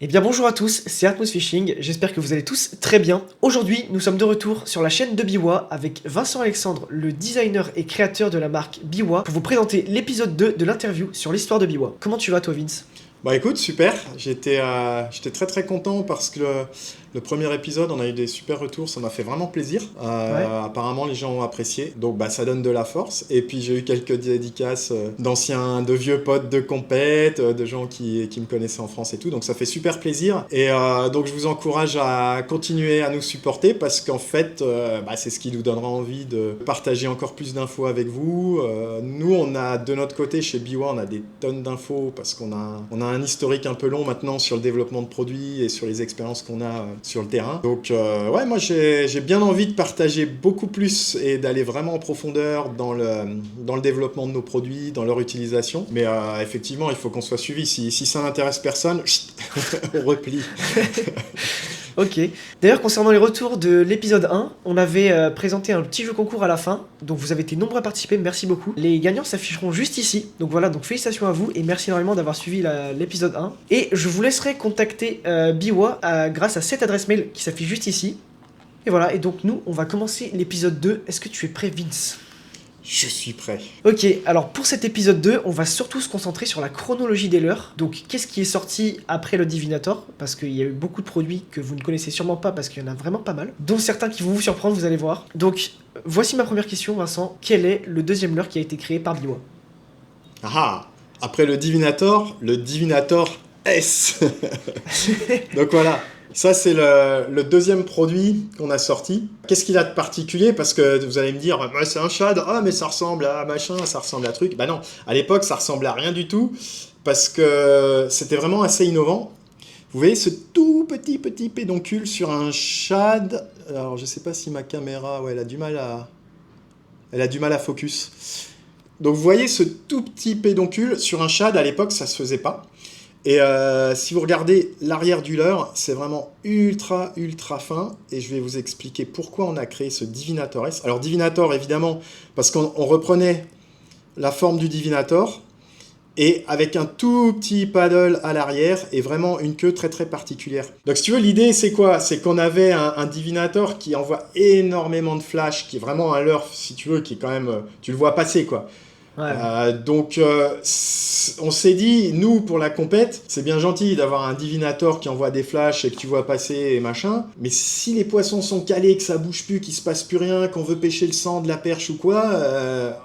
Eh bien bonjour à tous, c'est Atmos Fishing, j'espère que vous allez tous très bien. Aujourd'hui, nous sommes de retour sur la chaîne de Biwa avec Vincent Alexandre, le designer et créateur de la marque Biwa, pour vous présenter l'épisode 2 de l'interview sur l'histoire de Biwa. Comment tu vas toi Vince? Bah écoute, super, j'étais très très content parce que le premier épisode, on a eu des super retours, ça m'a fait vraiment plaisir. Ouais. Apparemment, les gens ont apprécié, donc bah, ça donne de la force. Et puis j'ai eu quelques dédicaces de vieux potes de compète, de gens qui me connaissaient en France et tout, donc ça fait super plaisir. Et donc je vous encourage à continuer à nous supporter parce qu'en fait, bah, c'est ce qui nous donnera envie de partager encore plus d'infos avec vous. Nous, on a de notre côté chez Biwa, on a des tonnes d'infos parce qu'on a un historique un peu long maintenant sur le développement de produits et sur les expériences qu'on a sur le terrain. Donc ouais, moi j'ai bien envie de partager beaucoup plus et d'aller vraiment en profondeur dans le développement de nos produits, dans leur utilisation. Mais effectivement, il faut qu'on soit suivi. Si ça n'intéresse personne, on replie. Ok. D'ailleurs, concernant les retours de l'épisode 1, on avait présenté un petit jeu concours à la fin, donc vous avez été nombreux à participer, merci beaucoup. Les gagnants s'afficheront juste ici, donc voilà, donc félicitations à vous et merci énormément d'avoir suivi l'épisode 1. Et je vous laisserai contacter Biwa grâce à cette adresse mail qui s'affiche juste ici. Et voilà, et donc nous, on va commencer l'épisode 2. Est-ce que tu es prêt, Vince? Je suis prêt. Ok, alors pour cet épisode 2, on va surtout se concentrer sur la chronologie des leurres. Donc qu'est-ce qui est sorti après le Divinator? Parce qu'il y a eu beaucoup de produits que vous ne connaissez sûrement pas parce qu'il y en a vraiment pas mal. Dont certains qui vont vous surprendre, vous allez voir. Donc voici ma première question, Vincent. Quel est le deuxième leurre qui a été créé par Biwa? Ah, après le Divinator S. Donc voilà. Ça, c'est le deuxième produit qu'on a sorti. Qu'est-ce qu'il a de particulier? Parce que vous allez me dire, bah, c'est un shad, ah, mais ça ressemble à machin, ça ressemble à truc. Bah non, à l'époque, ça ressemblait à rien du tout, parce que c'était vraiment assez innovant. Vous voyez ce tout petit pédoncule sur un shad. Alors, je sais pas si ma caméra, ouais, elle a du mal à focus. Donc, vous voyez ce tout petit pédoncule sur un shad, à l'époque, ça se faisait pas. Et si vous regardez l'arrière du leurre, c'est vraiment ultra fin. Et je vais vous expliquer pourquoi on a créé ce Divinator S. Alors Divinator, évidemment, parce qu'on reprenait la forme du Divinator, et avec un tout petit paddle à l'arrière, et vraiment une queue très particulière. Donc si tu veux, l'idée c'est quoi? C'est qu'on avait un Divinator qui envoie énormément de flash, qui est vraiment un leurre, si tu veux, qui est quand même... tu le vois passer, quoi. Ouais. On s'est dit, nous, pour la compète, c'est bien gentil d'avoir un Divinator qui envoie des flashs et que tu vois passer et machin, mais si les poissons sont calés, que ça bouge plus, qu'il se passe plus rien, qu'on veut pêcher le sang, de la perche ou quoi,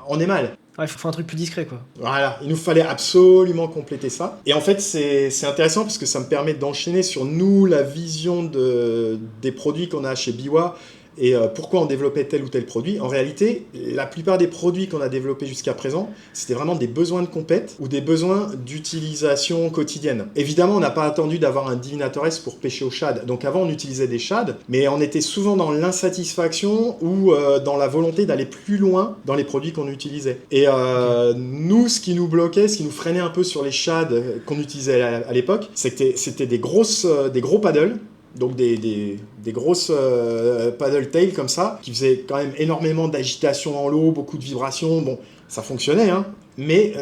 on est mal. Ouais, il faut faire un truc plus discret, quoi. Voilà, il nous fallait absolument compléter ça. Et en fait, c'est intéressant parce que ça me permet d'enchaîner sur nous, la vision des produits qu'on a chez Biwa, et pourquoi on développait tel ou tel produit. En réalité, la plupart des produits qu'on a développés jusqu'à présent, c'était vraiment des besoins de compète ou des besoins d'utilisation quotidienne. Évidemment, on n'a pas attendu d'avoir un Divinator S pour pêcher au shad. Donc avant, on utilisait des shads, mais on était souvent dans l'insatisfaction ou dans la volonté d'aller plus loin dans les produits qu'on utilisait. Et nous, ce qui nous bloquait, ce qui nous freinait un peu sur les shads qu'on utilisait à l'époque, c'était des gros paddles. Donc des grosses paddle tail comme ça, qui faisaient quand même énormément d'agitation dans l'eau, beaucoup de vibrations. Bon, ça fonctionnait, hein. Mais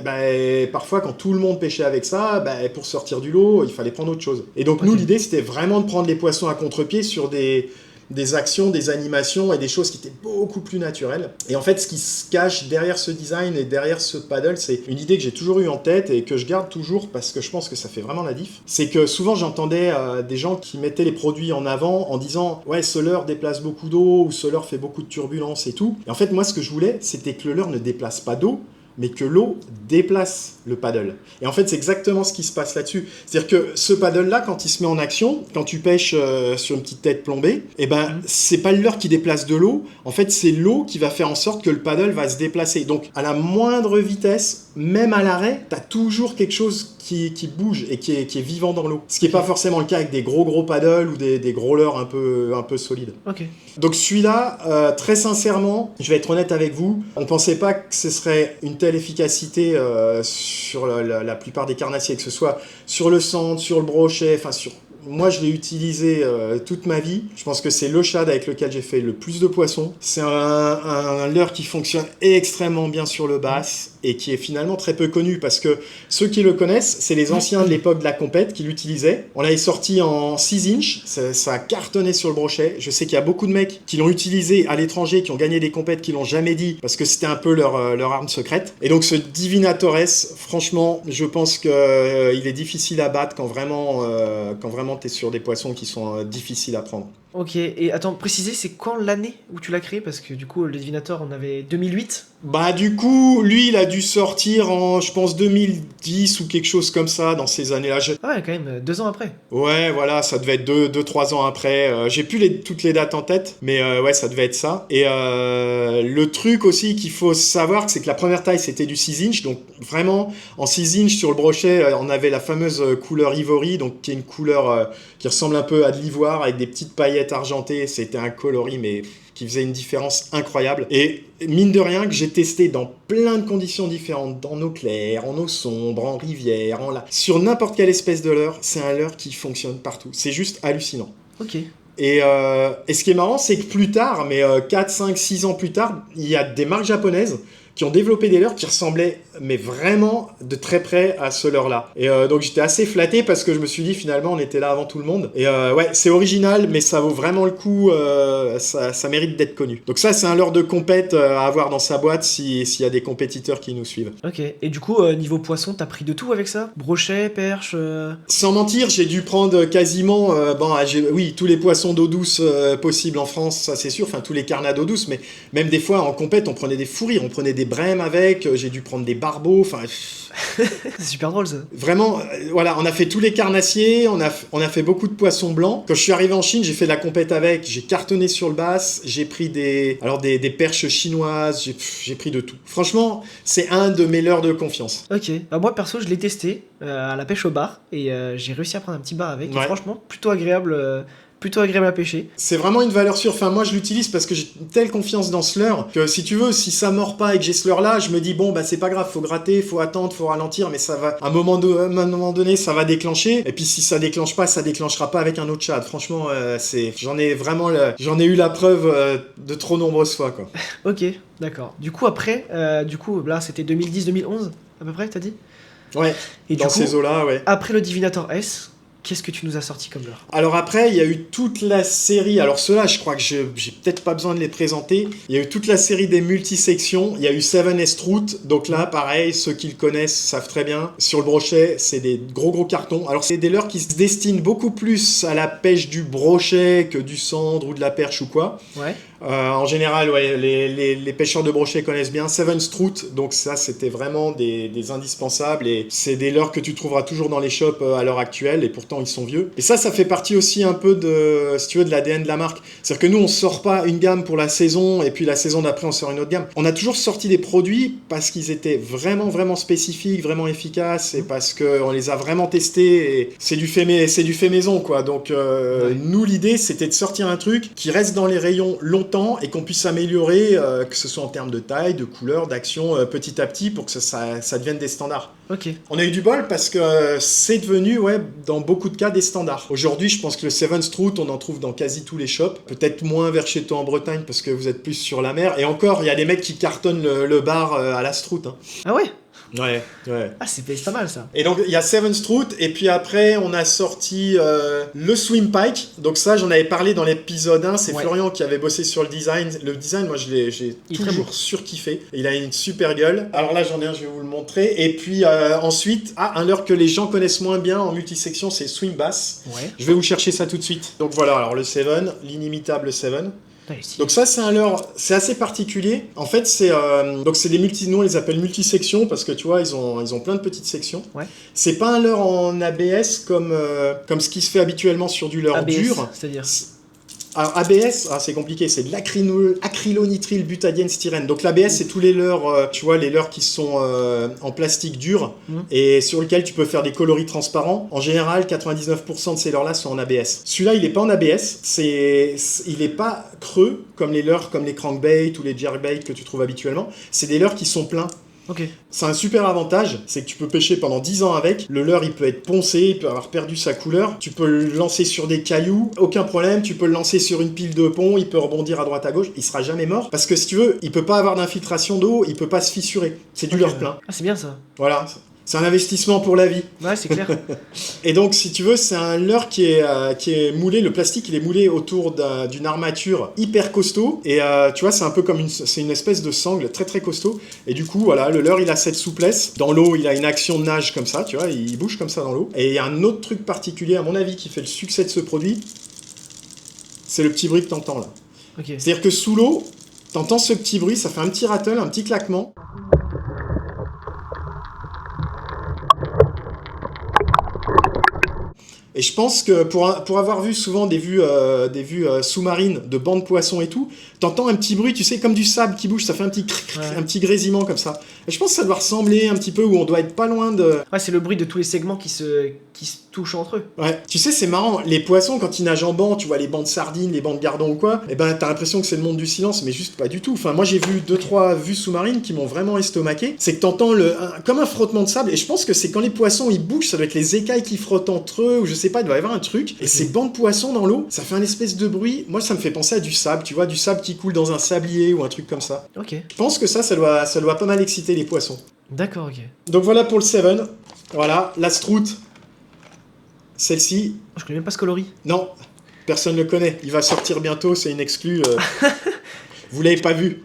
parfois, quand tout le monde pêchait avec ça, pour sortir du lot, il fallait prendre autre chose. Et donc nous, l'idée, c'était vraiment de prendre les poissons à contre-pied sur des actions, des animations et des choses qui étaient beaucoup plus naturelles. Et en fait, ce qui se cache derrière ce design et derrière ce paddle, c'est une idée que j'ai toujours eue en tête et que je garde toujours parce que je pense que ça fait vraiment la diff. C'est que souvent, j'entendais des gens qui mettaient les produits en avant en disant « Ouais, ce leurre déplace beaucoup d'eau » ou « Ce leurre fait beaucoup de turbulences et tout ». Et en fait, moi, ce que je voulais, c'était que le leurre ne déplace pas d'eau, mais que l'eau déplace le paddle. Et en fait, c'est exactement ce qui se passe là-dessus. C'est-à-dire que ce paddle-là, quand il se met en action, quand tu pêches sur une petite tête plombée, c'est pas le leurre qui déplace de l'eau, en fait, c'est l'eau qui va faire en sorte que le paddle va se déplacer. Donc, à la moindre vitesse, même à l'arrêt, t'as toujours quelque chose qui bouge et qui est vivant dans l'eau. Ce qui n'est pas forcément le cas avec des gros paddles ou des gros leurres un peu solides. Ok. Donc celui-là, très sincèrement, je vais être honnête avec vous, on ne pensait pas que ce serait une telle efficacité sur la plupart des carnassiers, que ce soit sur le centre, sur le brochet, enfin sur... Moi, je l'ai utilisé toute ma vie. Je pense que c'est le shad avec lequel j'ai fait le plus de poissons. C'est un leurre qui fonctionne extrêmement bien sur le bass. et qui est finalement très peu connu parce que ceux qui le connaissent, c'est les anciens de l'époque de la compète qui l'utilisaient. On l'avait sorti en 6 inch, ça a cartonné sur le brochet. Je sais qu'il y a beaucoup de mecs qui l'ont utilisé à l'étranger, qui ont gagné des compètes, qui l'ont jamais dit parce que c'était un peu leur arme secrète. Et donc ce Divinatores, franchement, je pense qu'il est difficile à battre quand vraiment t'es sur des poissons qui sont difficiles à prendre. Ok, et attends, préciser, c'est quand l'année où tu l'as créé? Parce que du coup, le Divinator, on avait 2008. Bah du coup, lui, il a dû sortir en, je pense, 2010 ou quelque chose comme ça, dans ces années-là. Ah ouais, quand même, 2 ans après. Ouais, voilà, ça devait être 2-3 ans après. J'ai plus toutes les dates en tête, mais ouais, ça devait être ça. Et le truc aussi qu'il faut savoir, c'est que la première taille, c'était du 6 inch. Donc vraiment, en 6 inch sur le brochet, on avait la fameuse couleur ivory, donc qui est une couleur qui ressemble un peu à de l'ivoire avec des petites paillettes argentées. C'était un coloris, mais qui faisait une différence incroyable. Et mine de rien, que j'ai testé dans plein de conditions différentes, en eau claire, en eau sombre, en rivière, sur n'importe quelle espèce de leurre, c'est un leurre qui fonctionne partout. C'est juste hallucinant. Ok. Et ce qui est marrant, c'est que plus tard, mais 4, 5, 6 ans plus tard, il y a des marques japonaises qui ont développé des leurres qui ressemblaient, mais vraiment de très près à ce leurre-là. Et donc j'étais assez flatté parce que je me suis dit finalement on était là avant tout le monde. Et ouais, c'est original, mais ça vaut vraiment le coup, ça mérite d'être connu. Donc ça, c'est un leurre de compète à avoir dans sa boîte s'il y a des compétiteurs qui nous suivent. Ok, et du coup, niveau poisson, t'as pris de tout avec ça? Brochet, perche Sans mentir, j'ai dû prendre quasiment, oui, tous les poissons d'eau douce possibles en France, ça c'est sûr, enfin tous les carnats d'eau douce, mais même des fois en compète, on prenait des fous rires, on prenait des brèmes avec, j'ai dû prendre des barbeaux, enfin... C'est super drôle ça. Vraiment, voilà, on a fait tous les carnassiers, on a fait beaucoup de poissons blancs. Quand je suis arrivé en Chine, j'ai fait de la compète avec, j'ai cartonné sur le bass, j'ai pris des perches chinoises, j'ai pris de tout. Franchement, c'est un de mes leurres de confiance. Ok, bah moi perso, je l'ai testé à la pêche au bar et j'ai réussi à prendre un petit bar avec. Ouais. Et franchement, plutôt agréable à pêcher. C'est vraiment une valeur sûre. Enfin, moi, je l'utilise parce que j'ai une telle confiance dans ce leurre que si tu veux, si ça mord pas et que j'ai ce leurre-là, je me dis bon, bah c'est pas grave, faut gratter, faut attendre, faut ralentir, mais ça va, à un moment donné, ça va déclencher. Et puis si ça déclenche pas, ça déclenchera pas avec un autre chat. Franchement, j'en ai eu la preuve de trop nombreuses fois, quoi. Ok, d'accord. Du coup, après, là, c'était 2010-2011 à peu près, t'as dit? Ouais. Et dans du coup, ces eaux-là, ouais. après le Divinator S, qu'est-ce que tu nous as sorti comme leurre? Alors après, il y a eu toute la série. Alors ceux-là, je crois que j'ai peut-être pas besoin de les présenter. Il y a eu toute la série des multisections. Il y a eu Seven Strout. Donc là, pareil, ceux qui le connaissent savent très bien. Sur le brochet, c'est des gros cartons. Alors c'est des leurres qui se destinent beaucoup plus à la pêche du brochet que du cendre ou de la perche ou quoi. Ouais. En général, ouais, les pêcheurs de brochet connaissent bien Seven Strout, donc ça c'était vraiment des indispensables et c'est des leurres que tu trouveras toujours dans les shops à l'heure actuelle et pourtant ils sont vieux. Et ça fait partie aussi un peu de, si tu veux, de l'ADN de la marque. C'est-à-dire que nous on sort pas une gamme pour la saison et puis la saison d'après on sort une autre gamme. On a toujours sorti des produits parce qu'ils étaient vraiment spécifiques, vraiment efficaces et parce qu'on les a vraiment testés et c'est du fait maison quoi. Donc Ouais. nous l'idée c'était de sortir un truc qui reste dans les rayons longtemps et qu'on puisse améliorer, que ce soit en termes de taille, de couleur, d'action, petit à petit pour que ça devienne des standards. Ok. On a eu du bol parce que c'est devenu, ouais, dans beaucoup de cas, des standards. Aujourd'hui, je pense que le Seven Strout, on en trouve dans quasi tous les shops. Peut-être moins vers chez toi en Bretagne parce que vous êtes plus sur la mer. Et encore, il y a des mecs qui cartonnent le bar à la Strout. Hein. Ah ouais? Ouais. Ah, c'est pas mal ça. Et donc il y a Seven Strout et puis après on a sorti le Swim Pike. Donc ça j'en avais parlé dans l'épisode 1, c'est Ouais. Florian qui avait bossé sur le design. Le design moi j'ai Il est très toujours beau. surkiffé. Il a une super gueule. Alors là j'en ai un, je vais vous le montrer. Et puis ensuite, un leurre que les gens connaissent moins bien en multisection, c'est Swim Bass. Ouais. Je vais vous chercher ça tout de suite. Donc voilà, alors le Seven, l'inimitable Seven. T'as réussi. Donc ça c'est un leurre, c'est assez particulier. En fait c'est des nous on les appelle multisections parce que tu vois ils ont plein de petites sections. Ouais. C'est pas un leurre en ABS comme ce qui se fait habituellement sur du leurre ABS, dur. c'est-à-dire. Alors ABS, c'est compliqué, c'est de l'acrylonitrile butadiène styrène. Donc l'ABS c'est tous les leurres, tu vois les leurres qui sont en plastique dur et sur lesquels tu peux faire des coloris transparents. En général, 99% de ces leurres là sont en ABS. Celui-là, il est pas en ABS, il est pas creux comme les leurres comme les crankbait ou les jerkbait que tu trouves habituellement. C'est des leurres qui sont pleins. Ok. C'est un super avantage, c'est que tu peux pêcher pendant 10 ans avec. Le leurre, il peut être poncé, il peut avoir perdu sa couleur. Tu peux le lancer sur des cailloux, aucun problème. Tu peux le lancer sur une pile de pont, il peut rebondir à droite à gauche. Il sera jamais mort. Parce que si tu veux, il peut pas avoir d'infiltration d'eau, il peut pas se fissurer. C'est du leurre plein. Ah, c'est bien ça. Voilà. C'est un investissement pour la vie. Ouais, c'est clair. Et donc, si tu veux, c'est un leurre qui est moulé. Le plastique, il est moulé autour d'une armature hyper costaud. Et tu vois, c'est un peu comme c'est une espèce de sangle très très costaud. Et du coup, voilà, le leurre, il a cette souplesse. Dans l'eau, il a une action de nage comme ça, tu vois, il bouge comme ça dans l'eau. Et il y a un autre truc particulier, à mon avis, qui fait le succès de ce produit. C'est le petit bruit que t'entends là. Ok. C'est-à-dire que sous l'eau, t'entends ce petit bruit, ça fait un petit rattle, un petit claquement. Et je pense que pour avoir vu souvent des vues sous-marines de bancs de poissons et tout, t'entends un petit bruit, tu sais, comme du sable qui bouge, ça fait un petit un petit grésillement comme ça. Et je pense que ça doit ressembler un petit peu, où on doit être pas loin de... Ouais, c'est le bruit de tous les segments qui se touchent entre eux. Ouais, tu sais, c'est marrant, les poissons, quand ils nagent en banc, tu vois les bancs de sardines, les bancs de gardons ou quoi, et ben t'as l'impression que c'est le monde du silence, mais juste pas du tout. Enfin, moi j'ai vu 2-3 vues sous-marines qui m'ont vraiment estomaqué. C'est que t'entends comme un frottement de sable, et je pense que c'est quand les poissons ils bougent, ça doit être les écailles qui frottent entre eux, ou je sais pas, il doit y avoir un truc. Et ces bancs de poissons dans l'eau, ça fait un espèce de bruit. Moi, ça me fait penser à du sable, tu vois, du sable qui coule dans un sablier ou un truc comme ça. Ok. Je pense que ça doit pas mal exciter les poissons. D'accord, ok. Donc voilà pour le Seven. Voilà, la Strout. Celle-ci, Je connais même pas ce coloris. non, personne ne le connaît. Il va sortir bientôt, c'est une exclue. Vous l'avez pas vu.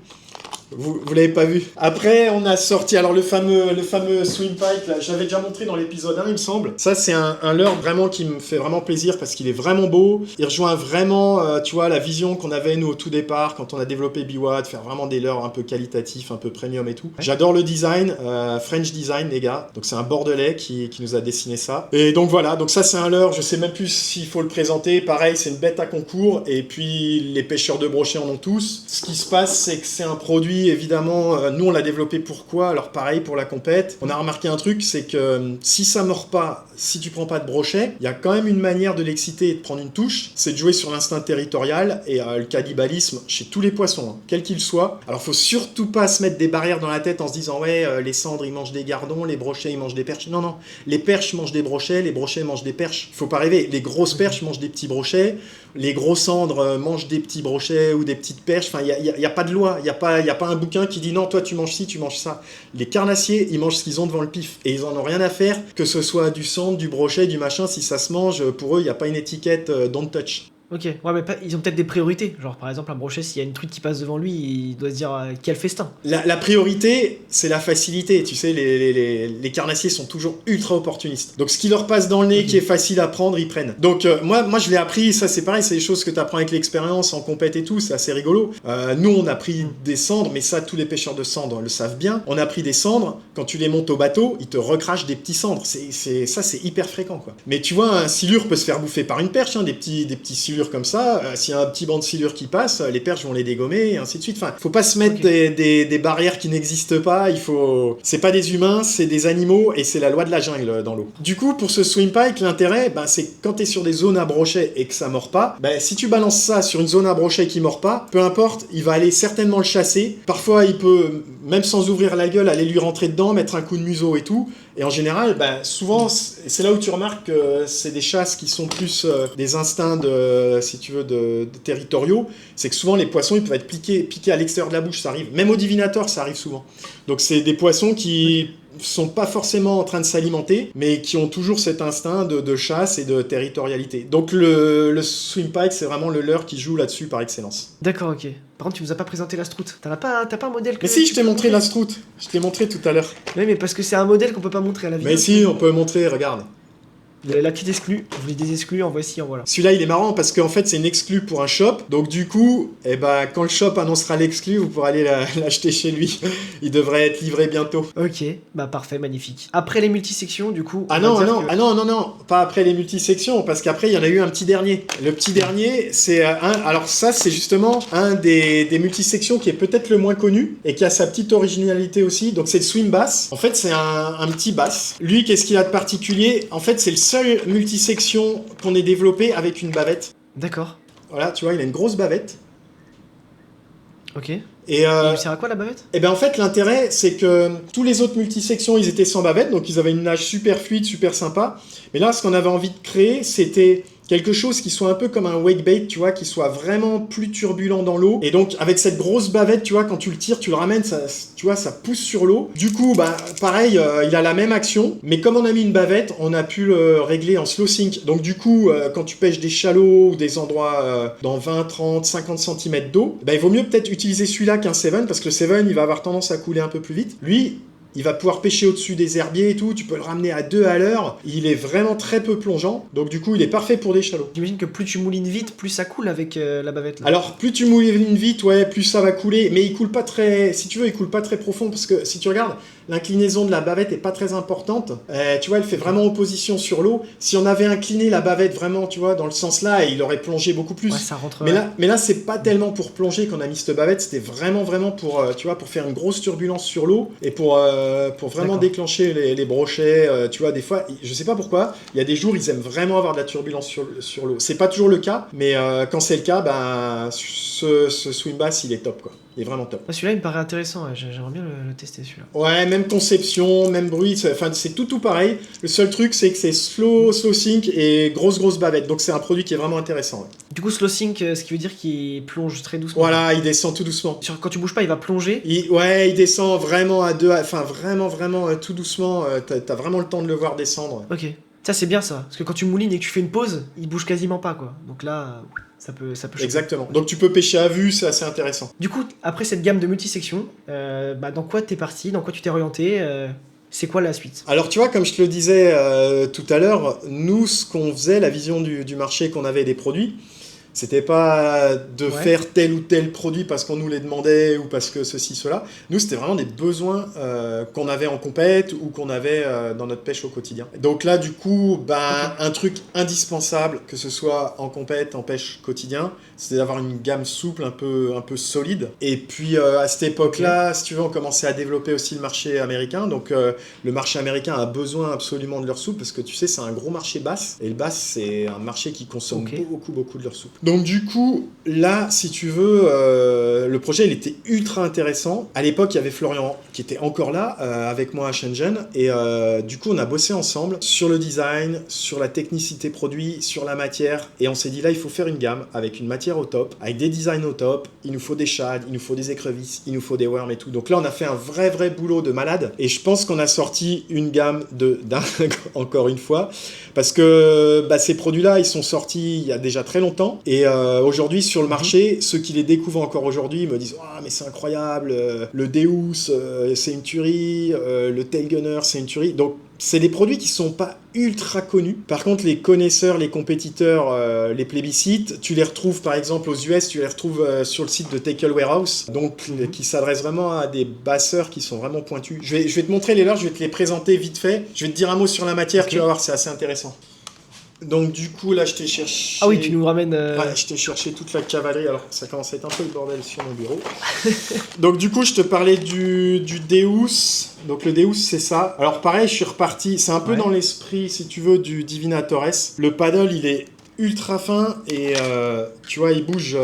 Vous l'avez pas vu. Après, on a sorti alors le fameux swim pike, là, j'avais déjà montré dans l'épisode 1, il me semble. Ça, c'est un leurre vraiment qui me fait vraiment plaisir parce qu'il est vraiment beau. Il rejoint vraiment, tu vois, la vision qu'on avait nous au tout départ quand on a développé Biwa, de faire vraiment des leurres un peu qualitatifs, un peu premium et tout. Ouais. J'adore le design, French design, les gars. Donc c'est un Bordelais qui nous a dessiné ça. Et donc voilà, donc ça c'est un leurre, je sais même plus s'il faut le présenter. Pareil, c'est une bête à concours et puis les pêcheurs de brochets en ont tous. Ce qui se passe, c'est que c'est un produit évidemment, nous on l'a développé pourquoi? Alors pareil pour la compète, on a remarqué un truc, c'est que si ça mord pas, si tu prends pas de brochet, il y a quand même une manière de l'exciter et de prendre une touche, c'est de jouer sur l'instinct territorial et le cannibalisme chez tous les poissons, hein, quels qu'ils soient. Alors faut surtout pas se mettre des barrières dans la tête en se disant ouais, les cendres ils mangent des gardons, les brochets ils mangent des perches. Non, non, les perches mangent des brochets, les brochets mangent des perches. Faut pas rêver, les grosses perches mangent des petits brochets, les gros cendres mangent des petits brochets ou des petites perches. Enfin, il y a pas de loi, il y a pas un bouquin qui dit non, toi tu manges ci, tu manges ça. Les carnassiers, ils mangent ce qu'ils ont devant le pif et ils en ont rien à faire, que ce soit du cendre, du brochet, du machin, si ça se mange, pour eux, il n'y a pas une étiquette don't touch. Ok, ouais, mais ils ont peut-être des priorités. Genre, par exemple, un brochet, s'il y a une truite qui passe devant lui, il doit se dire quel festin. La priorité, c'est la facilité. Tu sais, les carnassiers sont toujours ultra opportunistes. Donc, ce qui leur passe dans le nez, qui est facile à prendre, ils prennent. Donc, moi, je l'ai appris. Ça, c'est pareil. C'est des choses que tu apprends avec l'expérience, en compète et tout. C'est assez rigolo. Nous, on a pris des cendres, mais ça, tous les pêcheurs de cendres le savent bien. On a pris des cendres. Quand tu les montes au bateau, ils te recrachent des petits cendres. Ça, c'est hyper fréquent, quoi. Mais tu vois, un silure peut se faire bouffer par une perche, hein, des petits silures comme ça, s'il y a un petit banc de silure qui passe, les perches vont les dégommer et ainsi de suite. Enfin, faut pas se mettre des barrières qui n'existent pas, c'est pas des humains, c'est des animaux et c'est la loi de la jungle dans l'eau. Du coup, pour ce swim pike, l'intérêt, c'est quand t'es sur des zones à brochet et que ça mord pas, si tu balances ça sur une zone à brochet qui mord pas, peu importe, il va aller certainement le chasser. Parfois, il peut, même sans ouvrir la gueule, aller lui rentrer dedans, mettre un coup de museau et tout. Et en général, souvent, c'est là où tu remarques que c'est des chasses qui sont plus des instincts si tu veux, de territoriaux. C'est que souvent, les poissons, ils peuvent être piqués à l'extérieur de la bouche, ça arrive. Même au divinateur, ça arrive souvent. Donc, c'est des poissons qui sont pas forcément en train de s'alimenter, mais qui ont toujours cet instinct de chasse et de territorialité. Donc, le swim pike, c'est vraiment le leurre qui joue là-dessus par excellence. D'accord, ok. Par contre, tu nous as pas présenté la Strout. T'as pas un modèle que... Mais si, je t'ai montré la Strout. Je t'ai montré tout à l'heure. Oui, mais parce que c'est un modèle qu'on peut pas montrer à la vidéo. Mais si, on peut montrer, regarde. La petite exclue, vous voulez des exclus, en voici, en voilà. Celui-là, il est marrant parce qu'en fait, c'est une exclue pour un shop. Donc, du coup, quand le shop annoncera l'exclu, vous pourrez aller l'acheter chez lui. Il devrait être livré bientôt. Ok, parfait, magnifique. Après les multisections, du coup... non, pas après les multisections, parce qu'après, il y en a eu un petit dernier. Le petit dernier, c'est alors ça, c'est justement un des multisections qui est peut-être le moins connu et qui a sa petite originalité aussi. Donc, c'est le swim bass. En fait, c'est un petit bass. Lui, qu'est-ce qu'il a de particulier? En fait, c'est le seul multisection qu'on ait développé avec une bavette. D'accord. Voilà, tu vois, il a une grosse bavette. Ok. Et, Et il sert à quoi la bavette? et ben en fait, l'intérêt, c'est que tous les autres multisections, ils étaient sans bavette, donc ils avaient une nage super fluide, super sympa. Mais là, ce qu'on avait envie de créer, c'était quelque chose qui soit un peu comme un wakebait, tu vois, qui soit vraiment plus turbulent dans l'eau. Et donc, avec cette grosse bavette, tu vois, quand tu le tires, tu le ramènes, ça, tu vois, ça pousse sur l'eau. Du coup, bah, pareil, il a la même action, mais comme on a mis une bavette, on a pu le régler en slow sink. Donc, du coup, quand tu pêches des shallows ou des endroits dans 20, 30, 50 cm d'eau, bah, il vaut mieux peut-être utiliser celui-là qu'un Seven, parce que le Seven, il va avoir tendance à couler un peu plus vite. Lui, il va pouvoir pêcher au-dessus des herbiers et tout, tu peux le ramener à 2 à l'heure, il est vraiment très peu plongeant, donc du coup il est parfait pour des shallows. J'imagine que plus tu moulines vite, plus ça coule avec la bavette là. Alors plus tu moulines vite, ouais, plus ça va couler, mais il coule pas très, si tu veux, il coule pas très profond, parce que si tu regardes, l'inclinaison de la bavette est pas très importante, tu vois, elle fait vraiment opposition sur l'eau, si on avait incliné la bavette vraiment, tu vois, dans le sens là, il aurait plongé beaucoup plus. Ouais, ça rentre. Mais là c'est pas tellement pour plonger qu'on a mis cette bavette, c'était vraiment pour, tu vois, pour faire une grosse turbulence sur l'eau, et pour vraiment D'accord. déclencher les brochets, tu vois, des fois, je sais pas pourquoi, il y a des jours, ils aiment vraiment avoir de la turbulence sur l'eau. C'est pas toujours le cas, mais quand c'est le cas, ben, ce swim bass, il est top, quoi. Il est vraiment top. Ah, celui-là il me paraît intéressant, ouais. J'aimerais bien le tester celui-là. Ouais, même conception, même bruit, enfin, c'est tout pareil. Le seul truc, c'est que c'est slow sync et grosse bavette. Donc c'est un produit qui est vraiment intéressant. Ouais. Du coup, slow sync, ce qui veut dire qu'il plonge très doucement. Voilà, il descend tout doucement. Quand tu bouges pas, il va plonger. Ouais, il descend vraiment à 2, enfin vraiment tout doucement. T'as vraiment le temps de le voir descendre. Ok. Ça, c'est bien ça. Parce que quand tu moulines et que tu fais une pause, il bouge quasiment pas quoi. Donc là, ça peut choquer. Exactement. Donc tu peux pêcher à vue, c'est assez intéressant. Du coup, après cette gamme de multisections, dans quoi t'es parti? Dans quoi tu t'es orienté? C'est quoi la suite? Alors tu vois, comme je te le disais tout à l'heure, nous, ce qu'on faisait, la vision du marché qu'on avait des produits, c'était pas de faire tel ou tel produit parce qu'on nous les demandait ou parce que ceci, cela. Nous, c'était vraiment des besoins qu'on avait en compète ou qu'on avait dans notre pêche au quotidien. Donc là, du coup, un truc indispensable, que ce soit en compète, en pêche quotidien, c'était d'avoir une gamme souple, un peu solide. Et puis, à cette époque-là, si tu veux, on commençait à développer aussi le marché américain. Donc, le marché américain a besoin absolument de leur soupe parce que, tu sais, c'est un gros marché basse. Et le basse, c'est un marché qui consomme beaucoup de leur soupe. Donc du coup, là, si tu veux, le projet, il était ultra intéressant. À l'époque, il y avait Florian qui était encore là, avec moi à Shenzhen. Et du coup, on a bossé ensemble sur le design, sur la technicité produit, sur la matière. Et on s'est dit, là, il faut faire une gamme avec une matière au top, avec des designs au top. Il nous faut des shads, il nous faut des écrevisses, il nous faut des worms et tout. Donc là, on a fait un vrai boulot de malade. Et je pense qu'on a sorti une gamme de dingue, encore une fois. Parce que ces produits-là, ils sont sortis il y a déjà très longtemps. Et aujourd'hui, sur le marché, ceux qui les découvrent encore aujourd'hui me disent « Ah, mais c'est incroyable, le Deus, c'est une tuerie, le Tail Gunner, c'est une tuerie. » Donc, c'est des produits qui sont pas ultra connus. Par contre, les connaisseurs, les compétiteurs, les plébiscites, tu les retrouves par exemple aux US, tu les retrouves sur le site de Tackle Warehouse, donc qui s'adresse vraiment à des basseurs qui sont vraiment pointus. Je vais te montrer les leurs, je vais te les présenter vite fait. Je vais te dire un mot sur la matière, tu vas voir, c'est assez intéressant. Donc du coup là je t'ai cherché... Ah oui, tu nous ramènes... Ouais, je t'ai cherché toute la cavalerie, alors ça commence à être un peu le bordel sur mon bureau. Donc du coup je te parlais du Deus, donc le Deus c'est ça. Alors pareil je suis reparti, c'est un peu dans l'esprit si tu veux du Divinatores. Le paddle il est ultra fin et tu vois il bouge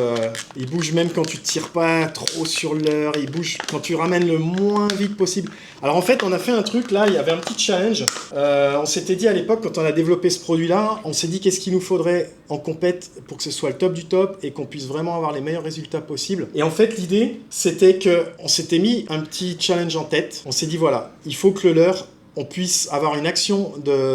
même quand tu tires pas trop sur l'heure, il bouge quand tu ramènes le moins vite possible. Alors en fait on a fait un truc là, il y avait un petit challenge, on s'était dit à l'époque quand on a développé ce produit là, on s'est dit qu'est-ce qu'il nous faudrait en compète pour que ce soit le top du top et qu'on puisse vraiment avoir les meilleurs résultats possibles. Et en fait l'idée c'était que on s'était mis un petit challenge en tête, on s'est dit voilà, il faut que le leurre on puisse avoir une action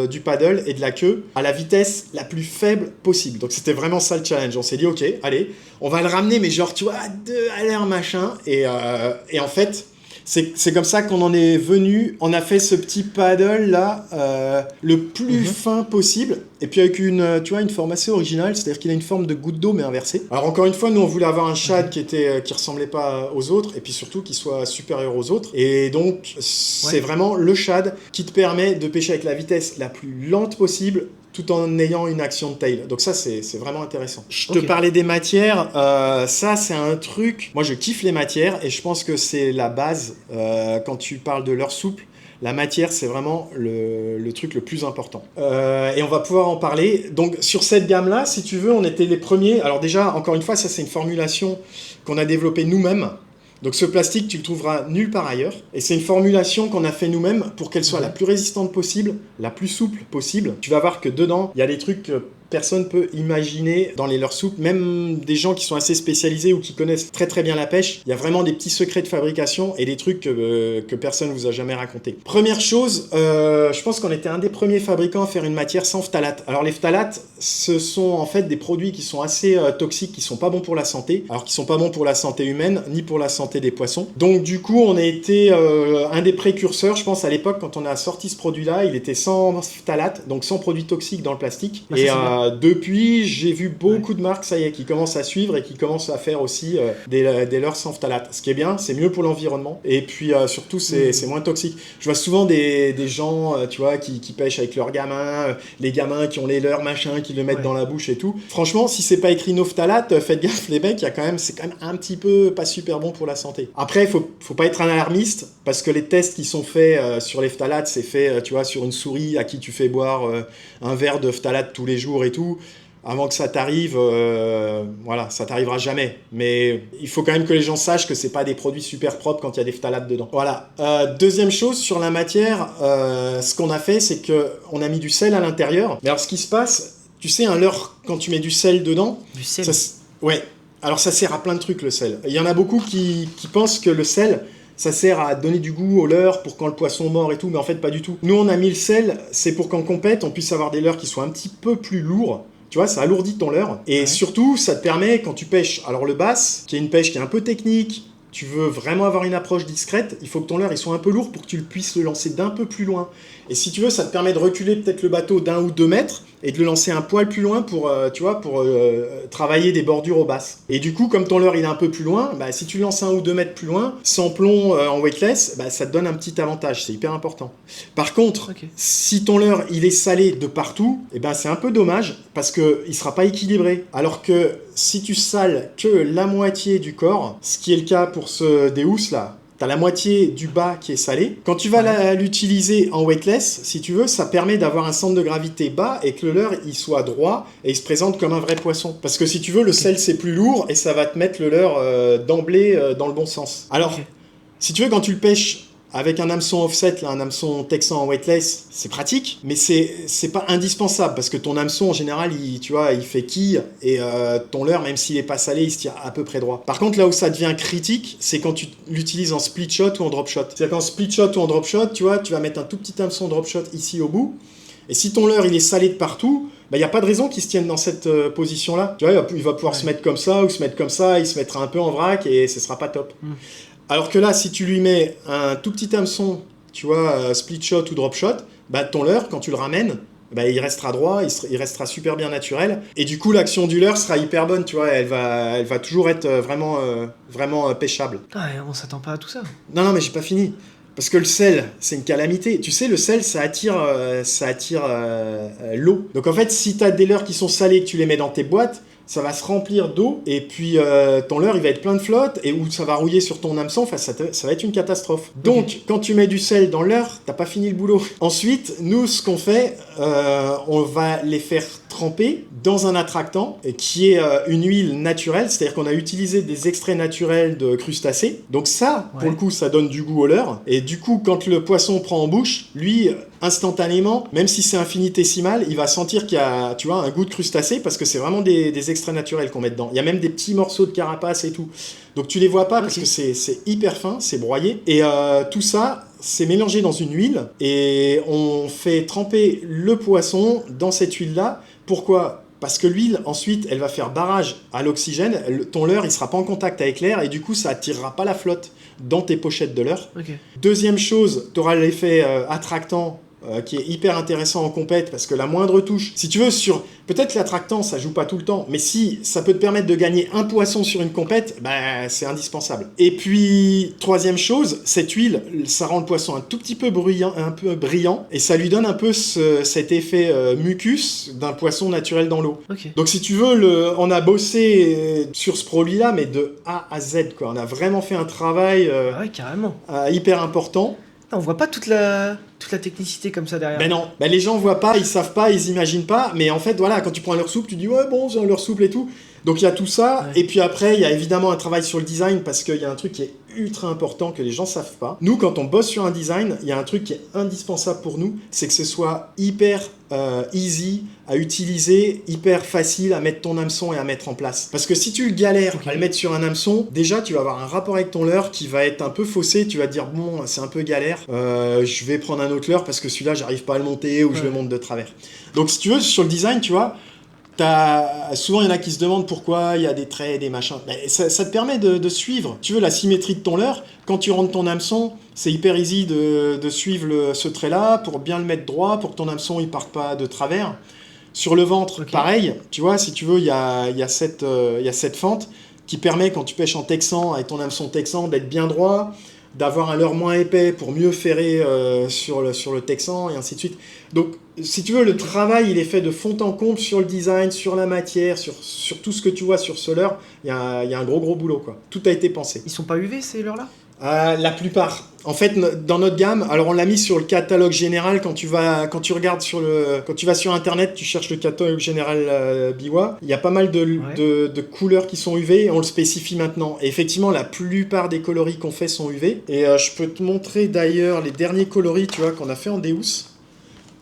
du paddle et de la queue à la vitesse la plus faible possible. Donc c'était vraiment ça le challenge. On s'est dit ok, allez, on va le ramener, mais genre tu vois, à 2 à l'heure machin. Et en fait, c'est comme ça qu'on en est venu. On a fait ce petit paddle là, le plus fin possible. Et puis avec une forme assez originale, c'est-à-dire qu'il a une forme de goutte d'eau mais inversée. Alors encore une fois, nous on voulait avoir un shad qui ressemblait pas aux autres et puis surtout qui soit supérieur aux autres. Et donc c'est vraiment le shad qui te permet de pêcher avec la vitesse la plus lente possible tout en ayant une action de tail. Donc ça, c'est vraiment intéressant. Je te parlais des matières. Ça, c'est un truc... Moi, je kiffe les matières et je pense que c'est la base quand tu parles de leur souple. La matière, c'est vraiment le truc le plus important. Et on va pouvoir en parler. Donc, sur cette gamme-là, si tu veux, on était les premiers. Alors déjà, encore une fois, ça, c'est une formulation qu'on a développée nous-mêmes. Donc ce plastique, tu le trouveras nulle part ailleurs. Et c'est une formulation qu'on a fait nous-mêmes pour qu'elle soit la plus résistante possible, la plus souple possible. Tu vas voir que dedans, il y a des trucs que personne peut imaginer dans les leurres souples, même des gens qui sont assez spécialisés ou qui connaissent très très bien la pêche. Il y a vraiment des petits secrets de fabrication et des trucs que personne vous a jamais raconté. Première chose, je pense qu'on était un des premiers fabricants à faire une matière sans phtalates. Alors les phtalates, ce sont en fait des produits qui sont assez toxiques, qui sont pas bons pour la santé, alors qui sont pas bons pour la santé humaine ni pour la santé des poissons. Donc du coup, on a été un des précurseurs, je pense à l'époque quand on a sorti ce produit-là, il était sans phtalates, donc sans produits toxiques dans le plastique. Bah, et depuis, j'ai vu beaucoup de marques, ça y est, qui commencent à suivre et qui commencent à faire aussi des leurres sans phtalates. Ce qui est bien, c'est mieux pour l'environnement. Et puis surtout, c'est moins toxique. Je vois souvent des gens, tu vois, qui pêchent avec leurs gamins, les gamins qui ont les leurres, machin, qui le mettent dans la bouche et tout. Franchement, si c'est pas écrit no phtalates, faites gaffe les mecs, c'est quand même un petit peu pas super bon pour la santé. Après, faut pas être un alarmiste, parce que les tests qui sont faits sur les phtalates, c'est fait, tu vois, sur une souris à qui tu fais boire un verre de phtalates tous les jours et tout. Avant que ça t'arrive, voilà, ça t'arrivera jamais. Mais il faut quand même que les gens sachent que c'est pas des produits super propres quand il y a des phtalates dedans. Voilà. Deuxième chose, sur la matière, ce qu'on a fait, c'est qu'on a mis du sel à l'intérieur. Mais alors, ce qui se passe, tu sais, un leurre, quand tu mets du sel dedans... Du sel. Ouais. Alors, ça sert à plein de trucs, le sel. Il y en a beaucoup qui pensent que le sel... ça sert à donner du goût au leurre pour quand le poisson mord et tout, mais en fait pas du tout. Nous on a mis le sel, c'est pour qu'en compète on puisse avoir des leurres qui soient un petit peu plus lourds. Tu vois, ça alourdit ton leurre. Et surtout, ça te permet, quand tu pêches, alors le bass, qui est une pêche qui est un peu technique, tu veux vraiment avoir une approche discrète, il faut que ton leurre il soit un peu lourd pour que tu puisses le lancer d'un peu plus loin. Et si tu veux, ça te permet de reculer peut-être le bateau d'1 ou 2 mètres et de le lancer un poil plus loin pour, tu vois, pour travailler des bordures au basses. Et du coup, comme ton leurre il est un peu plus loin, bah, si tu le lances 1 ou 2 mètres plus loin, sans plomb en weightless, bah, ça te donne un petit avantage, c'est hyper important. Par contre, si ton leurre il est salé de partout, et ben, c'est un peu dommage parce qu'il ne sera pas équilibré. Alors que si tu sales que la moitié du corps, ce qui est le cas pour ce Deus là, t'as la moitié du bas qui est salé. Quand tu vas l'utiliser en weightless, si tu veux, ça permet d'avoir un centre de gravité bas et que le leurre il soit droit et il se présente comme un vrai poisson. Parce que si tu veux, le sel c'est plus lourd et ça va te mettre le leurre d'emblée dans le bon sens. Alors, si tu veux, quand tu le pêches avec un hameçon offset, là, un hameçon texan en weightless, c'est pratique, mais c'est pas indispensable parce que ton hameçon en général, tu vois, il fait quille et ton leurre, même s'il est pas salé, il se tire à peu près droit. Par contre, là où ça devient critique, c'est quand tu l'utilises en split shot ou en drop shot. C'est-à-dire qu'en split shot ou en drop shot, tu vois, tu vas mettre un tout petit hameçon drop shot ici au bout. Et si ton leurre il est salé de partout, il n'y a pas de raison qu'il se tienne dans cette position-là. Tu vois, il va pouvoir se mettre comme ça ou se mettre comme ça, il se mettra un peu en vrac et ce sera pas top. Alors que là, si tu lui mets un tout petit hameçon, tu vois, split shot ou drop shot, bah, ton leurre, quand tu le ramènes, bah, il restera droit, il restera super bien naturel. Et du coup, l'action du leurre sera hyper bonne, tu vois, elle va toujours être vraiment pêchable. Ah, on s'attend pas à tout ça. Non, mais j'ai pas fini. Parce que le sel, c'est une calamité. Tu sais, le sel, ça attire l'eau. Donc en fait, si tu as des leurres qui sont salés et que tu les mets dans tes boîtes, ça va se remplir d'eau et puis ton leurre il va être plein de flotte et où ça va rouiller sur ton hameçon, enfin ça va être une catastrophe. Donc quand tu mets du sel dans le leurre, t'as pas fini le boulot. Ensuite, nous ce qu'on fait, on va les faire tremper dans un attractant qui est une huile naturelle, c'est-à-dire qu'on a utilisé des extraits naturels de crustacés. Donc ça, pour le coup, ça donne du goût au leurre. Et du coup, quand le poisson prend en bouche, lui, instantanément, même si c'est infinitésimal, il va sentir qu'il y a, tu vois, un goût de crustacé parce que c'est vraiment des extraits naturels qu'on met dedans. Il y a même des petits morceaux de carapace et tout. Donc tu les vois pas parce que c'est hyper fin, c'est broyé. Et tout ça, c'est mélangé dans une huile et on fait tremper le poisson dans cette huile-là. Pourquoi ? Parce que l'huile, ensuite, elle va faire barrage à l'oxygène. Ton leurre, il sera pas en contact avec l'air et du coup, ça attirera pas la flotte dans tes pochettes de leurre. Deuxième chose, tu auras l'effet attractant qui est hyper intéressant en compète parce que la moindre touche, si tu veux, peut-être l'attractant ça joue pas tout le temps, mais si ça peut te permettre de gagner un poisson sur une compète, bah, c'est indispensable. Et puis troisième chose, cette huile, ça rend le poisson un tout petit peu bruyant, un peu brillant et ça lui donne un peu cet effet mucus d'un poisson naturel dans l'eau. Donc si tu veux, on a bossé sur ce produit là mais de A à Z quoi. On a vraiment fait un travail carrément. Hyper important. On voit pas toute la technicité comme ça derrière. Ben non, les gens voient pas, ils savent pas, ils imaginent pas, mais en fait voilà, quand tu prends un leurre souple, tu dis ouais bon, c'est un leurre souple et tout. Donc il y a tout ça, et puis après il y a évidemment un travail sur le design parce qu'il y a un truc qui est ultra important que les gens savent pas. Nous, quand on bosse sur un design, il y a un truc qui est indispensable pour nous, c'est que ce soit hyper easy à utiliser, hyper facile à mettre ton hameçon et à mettre en place. Parce que si tu galères à le mettre sur un hameçon, déjà tu vas avoir un rapport avec ton leurre qui va être un peu faussé, tu vas te dire bon c'est un peu galère, je vais prendre un autre leurre parce que celui-là j'arrive pas à le monter ou je le monte de travers. Donc si tu veux sur le design, tu vois, souvent il y en a qui se demandent pourquoi il y a des traits, des machins. Mais ça te permet de suivre. Tu veux la symétrie de ton leurre, quand tu rentres ton hameçon, c'est hyper easy de suivre ce trait-là pour bien le mettre droit, pour que ton hameçon il parte pas de travers. Sur le ventre, pareil, tu vois, si tu veux, il y a cette fente qui permet, quand tu pêches en texan, avec ton hameçon texan, d'être bien droit, d'avoir un leurre moins épais pour mieux ferrer sur le texan, et ainsi de suite. Donc, si tu veux, le travail, il est fait de fond en comble sur le design, sur la matière, sur tout ce que tu vois sur ce leurre. Il y a un gros boulot, quoi. Tout a été pensé. Ils sont pas UV, ces leurres-là ? La plupart. En fait, dans notre gamme, alors on l'a mis sur le catalogue général. Quand tu vas sur Internet, tu cherches le catalogue général Biwa. Il y a pas mal de couleurs qui sont UV et on le spécifie maintenant. Et effectivement, la plupart des coloris qu'on fait sont UV. Et je peux te montrer d'ailleurs les derniers coloris, tu vois, qu'on a fait en Deus.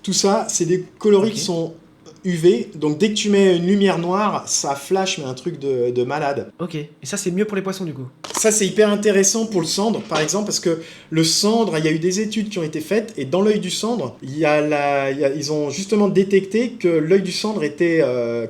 Tout ça, c'est des coloris qui sont UV, donc dès que tu mets une lumière noire, ça flash, mais un truc de malade. Ok, et ça c'est mieux pour les poissons du coup. Ça c'est hyper intéressant pour le cendre, par exemple, parce que le cendre, il y a eu des études qui ont été faites, et dans l'œil du cendre, ils ont justement détecté que l'œil du cendre était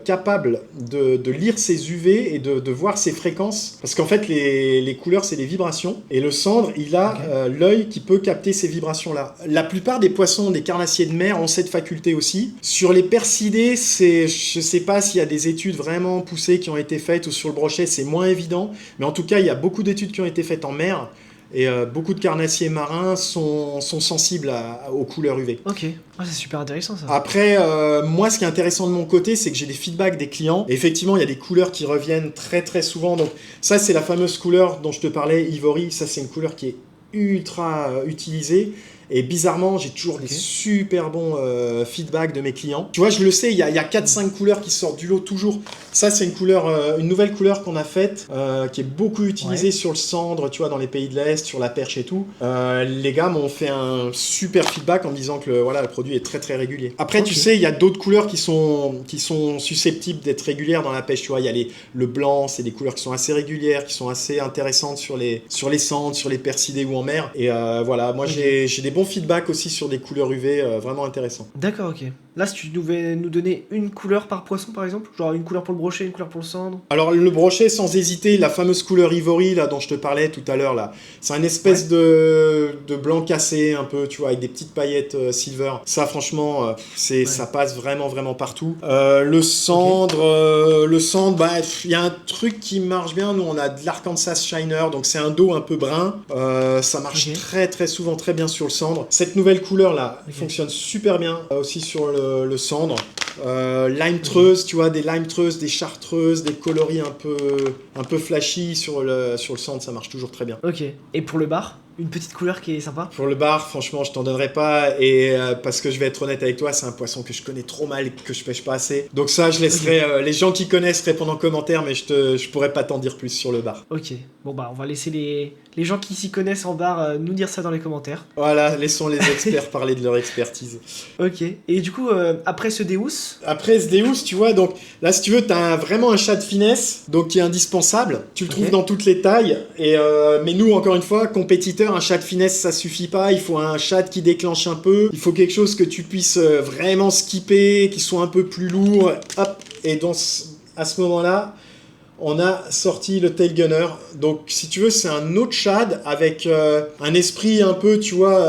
capable de lire ses UV et de voir ses fréquences, parce qu'en fait les couleurs c'est des vibrations, et le cendre, il a l'œil qui peut capter ces vibrations-là. La plupart des poissons, des carnassiers de mer ont cette faculté aussi. Sur les percidés, je sais pas s'il y a des études vraiment poussées qui ont été faites, ou sur le brochet c'est moins évident, mais en tout cas il y a beaucoup d'études qui ont été faites en mer, et beaucoup de carnassiers marins sont sensibles aux couleurs UV. Ok, c'est super intéressant ça. Après, moi ce qui est intéressant de mon côté, c'est que j'ai des feedbacks des clients, et effectivement il y a des couleurs qui reviennent très très souvent, donc ça c'est la fameuse couleur dont je te parlais, Ivory, ça c'est une couleur qui est ultra utilisée. Et bizarrement, j'ai toujours des super bons feedbacks de mes clients. Tu vois, je le sais, il y a 4-5 couleurs qui sortent du lot toujours. Ça, c'est une nouvelle couleur qu'on a faite, qui est beaucoup utilisée sur le cendre, tu vois, dans les pays de l'Est, sur la perche et tout. Les gars m'ont fait un super feedback en me disant que le produit est très très régulier. Après, tu sais, il y a d'autres couleurs qui sont susceptibles d'être régulières dans la pêche. Tu vois, il y a le blanc, c'est des couleurs qui sont assez régulières, qui sont assez intéressantes sur les cendres, sur les percidés ou en mer. Et voilà, moi j'ai des bons feedbacks aussi sur des couleurs UV vraiment intéressants. D'accord, ok. Là, si tu devais nous donner une couleur par poisson, par exemple, genre une couleur pour le brochet, une couleur pour le cendre. Alors le brochet, sans hésiter, la fameuse couleur Ivory là dont je te parlais tout à l'heure là, c'est une espèce de blanc cassé un peu, tu vois, avec des petites paillettes silver. Ça, franchement, ça passe vraiment vraiment partout. Le cendre, bah il y a un truc qui marche bien. Nous, on a de l'Arkansas Shiner, donc c'est un dos un peu brun. Ça marche très très souvent très bien sur le cendre. Cette nouvelle couleur là fonctionne super bien aussi sur le cendre. Lime treuse, tu vois, des lime treuses, des chartreuses, des coloris un peu flashy sur le cendre, ça marche toujours très bien. Ok. Et pour le bar, une petite couleur qui est sympa. Pour le bar, franchement, je t'en donnerai pas, et parce que je vais être honnête avec toi, c'est un poisson que je connais trop mal et que je pêche pas assez. Donc ça, je laisserai les gens qui connaissent répondre en commentaire, mais je pourrais pas t'en dire plus sur le bar. Ok. Bon bah, on va laisser les gens qui s'y connaissent en bar nous dire ça dans les commentaires. Voilà, laissons les experts parler de leur expertise. Ok. Et du coup, après ce Deus. Après ce Deus, tu vois, donc là, si tu veux, t'as vraiment un chat de finesse, donc qui est indispensable. Tu le trouves dans toutes les tailles, et mais nous, encore une fois, compétiteurs, un chat de finesse, ça suffit pas. Il faut un chat qui déclenche un peu. Il faut quelque chose que tu puisses vraiment skipper, qui soit un peu plus lourd. Hop. Et à ce moment-là, on a sorti le Tail Gunner. Donc, si tu veux, c'est un autre shad avec un esprit un peu, tu vois,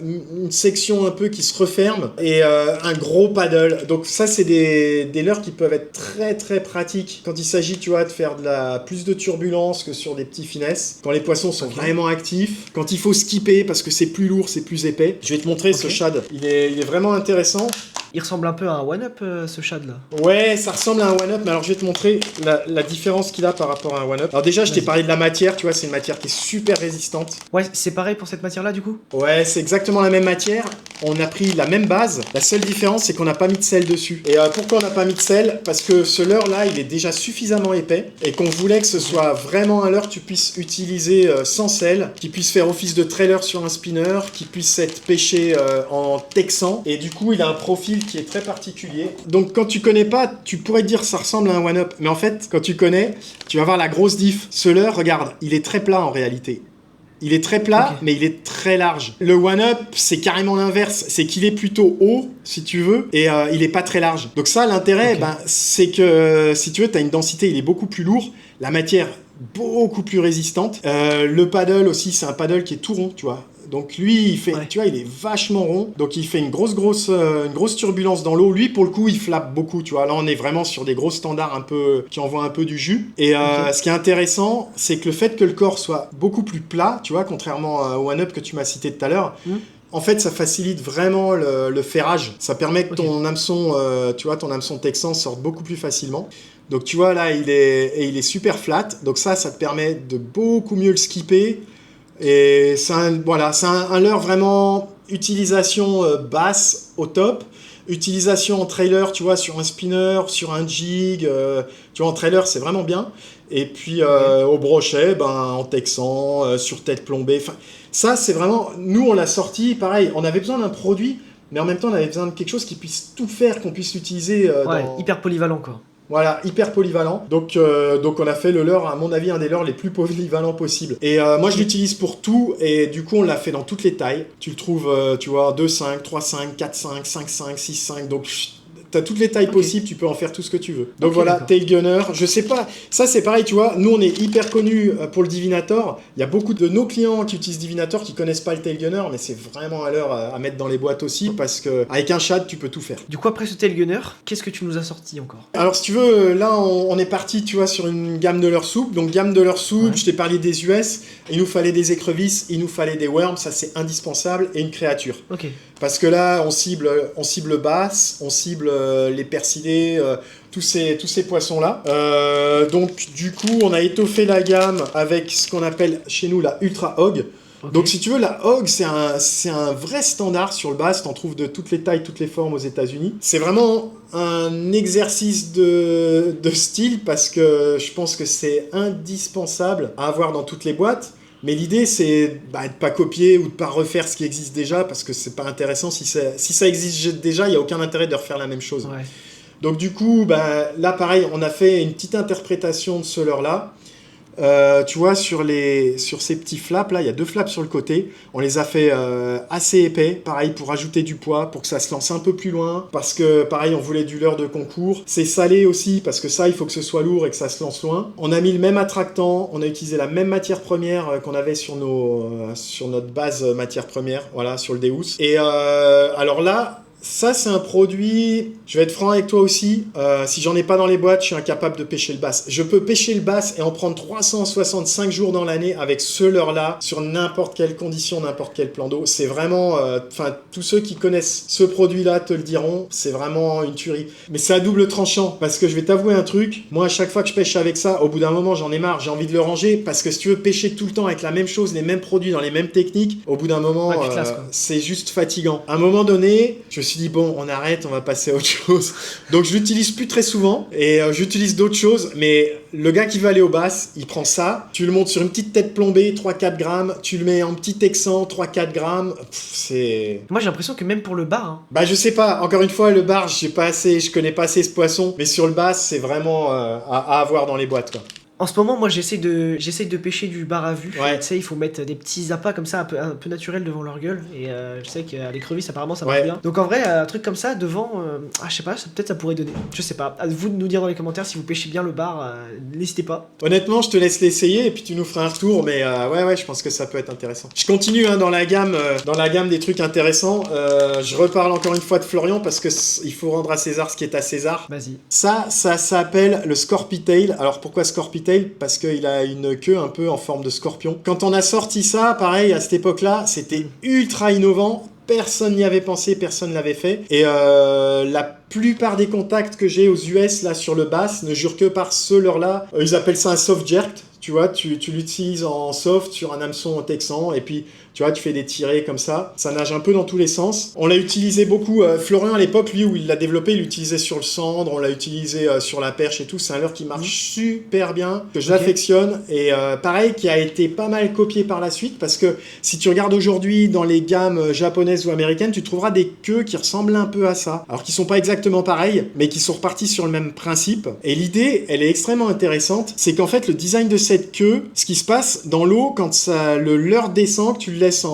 une section un peu qui se referme et un gros paddle. Donc, ça, c'est des leurres qui peuvent être très, très pratiques quand il s'agit, tu vois, de faire plus de turbulence que sur des petits finesses. Quand les poissons sont vraiment actifs. Quand il faut skipper parce que c'est plus lourd, c'est plus épais. Je vais te montrer ce shad. Il est vraiment intéressant. Il ressemble un peu à un one-up, ce Shad là. Ouais, ça ressemble à un one-up, mais alors je vais te montrer la différence qu'il a par rapport à un one-up. Alors déjà, je t'ai parlé de la matière, tu vois, c'est une matière qui est super résistante. Ouais, c'est pareil pour cette matière là du coup. Ouais, c'est exactement la même matière. On a pris la même base. La seule différence, c'est qu'on n'a pas mis de sel dessus. Et pourquoi on n'a pas mis de sel? Parce que ce leurre là, il est déjà suffisamment épais et qu'on voulait que ce soit vraiment un leurre que tu puisses utiliser sans sel, qui puisse faire office de trailer sur un spinner, qui puisse être pêché en texan. Et du coup, il a un profil qui est très particulier. Donc quand tu connais pas, tu pourrais te dire ça ressemble à un one-up. Mais en fait, quand tu connais, tu vas voir la grosse diff. Ce leurre, regarde, il est très plat en réalité. Il est très plat, mais il est très large. Le one-up, c'est carrément l'inverse. C'est qu'il est plutôt haut, si tu veux, et il est pas très large. Donc ça, l'intérêt, c'est que, si tu veux, tu as une densité, il est beaucoup plus lourd. La matière, beaucoup plus résistante. Le paddle aussi, c'est un paddle qui est tout rond, tu vois. Donc lui, il fait, tu vois, il est vachement rond. Donc il fait une grosse turbulence dans l'eau. Lui, pour le coup, il flappe beaucoup, tu vois. Là, on est vraiment sur des gros standards un peu qui envoient un peu du jus. Et ce qui est intéressant, c'est que le fait que le corps soit beaucoup plus plat, tu vois, contrairement au one-up que tu m'as cité tout à l'heure. En fait, ça facilite vraiment le ferrage. Ça permet que ton hameçon, tu vois, ton hameçon texan sorte beaucoup plus facilement. Donc tu vois, là, il est super flat. Donc ça te permet de beaucoup mieux le skipper. Et c'est un leurre vraiment utilisation basse au top, utilisation en trailer, tu vois, sur un spinner, sur un jig, tu vois, en trailer c'est vraiment bien. Et puis au brochet, en texan, sur tête plombée. Enfin, ça c'est vraiment, nous on l'a sorti, pareil, on avait besoin d'un produit, mais en même temps on avait besoin de quelque chose qui puisse tout faire, qu'on puisse l'utiliser. Hyper polyvalent quoi. Voilà, hyper polyvalent. Donc on a fait le leurre, à mon avis, un des leurres les plus polyvalents possibles. Et moi, je l'utilise pour tout. Et du coup, on l'a fait dans toutes les tailles. Tu le trouves, tu vois, 2,5, 3,5, 4,5, 5,5, 6,5. Donc, t'as toutes les tailles possibles, tu peux en faire tout ce que tu veux. Donc voilà, Tail Gunner, je sais pas, ça c'est pareil, tu vois, nous on est hyper connus pour le Divinator, il y a beaucoup de nos clients qui utilisent Divinator qui connaissent pas le Tail Gunner, mais c'est vraiment un leurre à mettre dans les boîtes aussi, parce que avec un Shad, tu peux tout faire. Du coup, après ce Tail Gunner, qu'est-ce que tu nous as sorti encore? Alors si tu veux, là on est parti, tu vois, sur une gamme de leurres souples, donc gamme de leurres souples, je t'ai parlé des US, il nous fallait des écrevisses, il nous fallait des worms, ça c'est indispensable, et une créature. Ok. Parce que là, on cible basse, on cible les persilés, tous ces poissons-là. Donc, du coup, on a étoffé la gamme avec ce qu'on appelle chez nous la Ultra Hog. Okay. Donc, si tu veux, la Hog, c'est un vrai standard sur le bass. T'en trouves de toutes les tailles, toutes les formes aux États-Unis. C'est vraiment un exercice de style parce que je pense que c'est indispensable à avoir dans toutes les boîtes. Mais l'idée, c'est de pas copier ou de pas refaire ce qui existe déjà, parce que c'est pas intéressant. Si ça existe déjà, il n'y a aucun intérêt de refaire la même chose. Ouais. Donc du coup, là, pareil, on a fait une petite interprétation de ce leurre-là. Tu vois, sur ces petits flaps, là, il y a 2 flaps sur le côté. On les a fait assez épais, pareil, pour ajouter du poids, pour que ça se lance un peu plus loin. Parce que, pareil, on voulait du leurre de concours. C'est salé aussi, parce que ça, il faut que ce soit lourd et que ça se lance loin. On a mis le même attractant, on a utilisé la même matière première qu'on avait sur notre base matière première, voilà, sur le Deus. Et alors là, ça, c'est un produit, je vais être franc avec toi aussi, si j'en ai pas dans les boîtes, je suis incapable de pêcher le bass. Je peux pêcher le bass et en prendre 365 jours dans l'année avec ce leurre-là, sur n'importe quelle condition, n'importe quel plan d'eau. C'est vraiment, tous ceux qui connaissent ce produit-là te le diront, c'est vraiment une tuerie. Mais c'est à double tranchant, parce que je vais t'avouer un truc, moi, à chaque fois que je pêche avec ça, au bout d'un moment, j'en ai marre, j'ai envie de le ranger, parce que si tu veux pêcher tout le temps avec la même chose, les mêmes produits, dans les mêmes techniques, au bout d'un moment, c'est juste fatigant. À un moment donné, je me suis dit, bon, on arrête, on va passer à autre chose. Donc, je l'utilise plus très souvent et j'utilise d'autres choses. Mais le gars qui veut aller au bass, il prend ça, tu le montes sur une petite tête plombée, 3-4 grammes, tu le mets en petit texan, 3-4 grammes. C'est... Moi, j'ai l'impression que même pour le bar... je sais pas. Encore une fois, le bar, je connais pas assez ce poisson. Mais sur le bass, c'est vraiment à avoir dans les boîtes, quoi. En ce moment, moi, j'essaye de pêcher du bar à vue. Ouais. Tu sais, il faut mettre des petits appâts comme ça, un peu naturels devant leur gueule. Et je sais qu'à l'écrevisse, apparemment, ça marche bien. Donc en vrai, un truc comme ça, devant, je sais pas, peut-être ça pourrait donner. Je sais pas. À vous de nous dire dans les commentaires si vous pêchez bien le bar. N'hésitez pas. Honnêtement, je te laisse l'essayer et puis tu nous feras un retour. Mais ouais, je pense que ça peut être intéressant. Je continue dans la gamme des trucs intéressants. Je reparle encore une fois de Florian parce que il faut rendre à César ce qui est à César. Vas-y. Ça s'appelle le Scorpitail. Alors pourquoi Scorpitail ? Parce qu'il a une queue un peu en forme de scorpion. Quand on a sorti ça, pareil, à cette époque-là, c'était ultra innovant. personne n'y avait pensé, personne l'avait fait. Et la plupart des contacts que j'ai aux US là sur le bass ne jurent que par ce leurre-là. Ils appellent ça un soft jerk. Tu vois, tu l'utilises en soft sur un hameçon texan et puis tu vois, tu fais des tirés comme ça. Ça nage un peu dans tous les sens. On l'a utilisé beaucoup. Florian à l'époque, lui où il l'a développé, il l'utilisait sur le cendre, on l'a utilisé sur la perche et tout. C'est un leurre qui marche super bien, que j'affectionne et pareil qui a été pas mal copié par la suite parce que si tu regardes aujourd'hui dans les gammes japonaises ou américaines, tu trouveras des queues qui ressemblent un peu à ça. Alors qui sont pas exactement pareilles, mais qui sont repartis sur le même principe. Et l'idée, elle est extrêmement intéressante. C'est qu'en fait, le design de cette queue, ce qui se passe dans l'eau, quand le leurre descend, que tu le laisses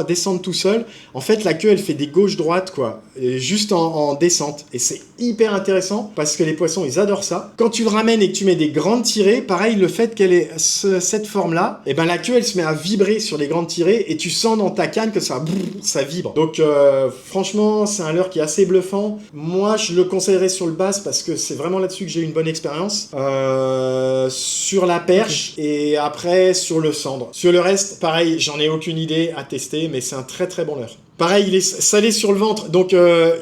descendre tout seul, en fait, la queue, elle fait des gauches-droites, quoi. Et juste en descente. Et c'est hyper intéressant parce que les poissons, ils adorent ça. Quand tu le ramènes et que tu mets des grandes tirées, pareil, le fait qu'elle ait cette forme-là, et ben la queue, elle se met à vibrer sur les grandes tirées et tu sens dans ta canne que ça vibre. Donc, franchement, c'est un leurre qui est assez bluffant. Moi, je le conseillerais sur le bass parce que c'est vraiment là-dessus que j'ai eu une bonne expérience. Sur la perche et après sur le cendre. Sur le reste, pareil, j'en ai aucune idée à tester, mais c'est un très très bon leurre. Pareil, il est salé sur le ventre, donc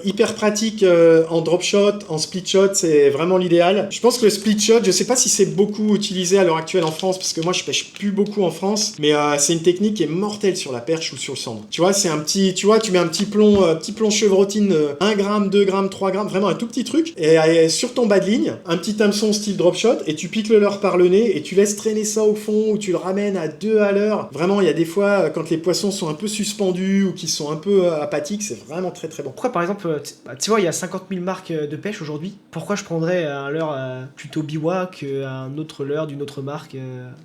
hyper pratique en drop shot, en split shot, c'est vraiment l'idéal. Je pense que le split shot, je sais pas si c'est beaucoup utilisé à l'heure actuelle en France, parce que moi je pêche plus beaucoup en France, mais c'est une technique qui est mortelle sur la perche ou sur le cendre. Tu vois, c'est un petit, tu mets un petit plomb chevrotine, 1 gramme, 2 grammes, 3 grammes, vraiment un tout petit truc, et sur ton bas de ligne, un petit hameçon style drop shot, et tu piques le leurre par le nez, et tu laisses traîner ça au fond, ou tu le ramènes à 2 à l'heure. Vraiment, il y a des fois, quand les poissons sont un peu suspendus, ou qu'ils sont un peu apathique, c'est vraiment très très bon. Pourquoi par exemple, tu vois, il y a 50 000 marques de pêche aujourd'hui, pourquoi je prendrais un leurre plutôt Biwa qu'un autre leurre d'une autre marque,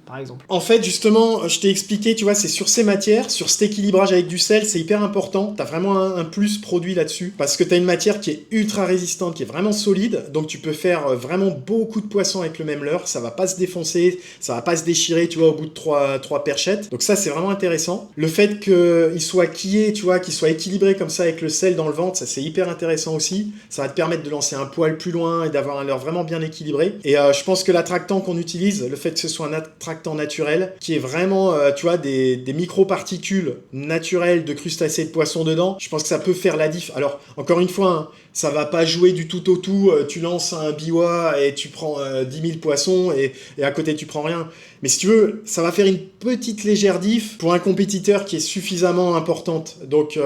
par exemple? En fait, justement, je t'ai expliqué, tu vois, c'est sur ces matières, sur cet équilibrage avec du sel, c'est hyper important. T'as vraiment un plus produit là-dessus, parce que t'as une matière qui est ultra résistante, qui est vraiment solide, donc tu peux faire vraiment beaucoup de poissons avec le même leurre, ça va pas se défoncer, ça va pas se déchirer, tu vois, au bout de 3 perchettes. Donc ça, c'est vraiment intéressant. Le fait qu'il soit quillé, tu vois, qu'il soit équilibré comme ça avec le sel dans le ventre, ça c'est hyper intéressant aussi. Ça va te permettre de lancer un poil plus loin et d'avoir un leurre vraiment bien équilibré. Et je pense que l'attractant qu'on utilise, le fait que ce soit un attractant naturel, qui est vraiment, tu vois, des micro-particules naturelles de crustacés de poissons dedans, je pense que ça peut faire la diff. Alors, encore une fois, hein, ça va pas jouer du tout au tout, tu lances un biwa et tu prends 10 000 poissons et à côté tu prends rien. Mais si tu veux, ça va faire une petite légère diff pour un compétiteur qui est suffisamment importante. Donc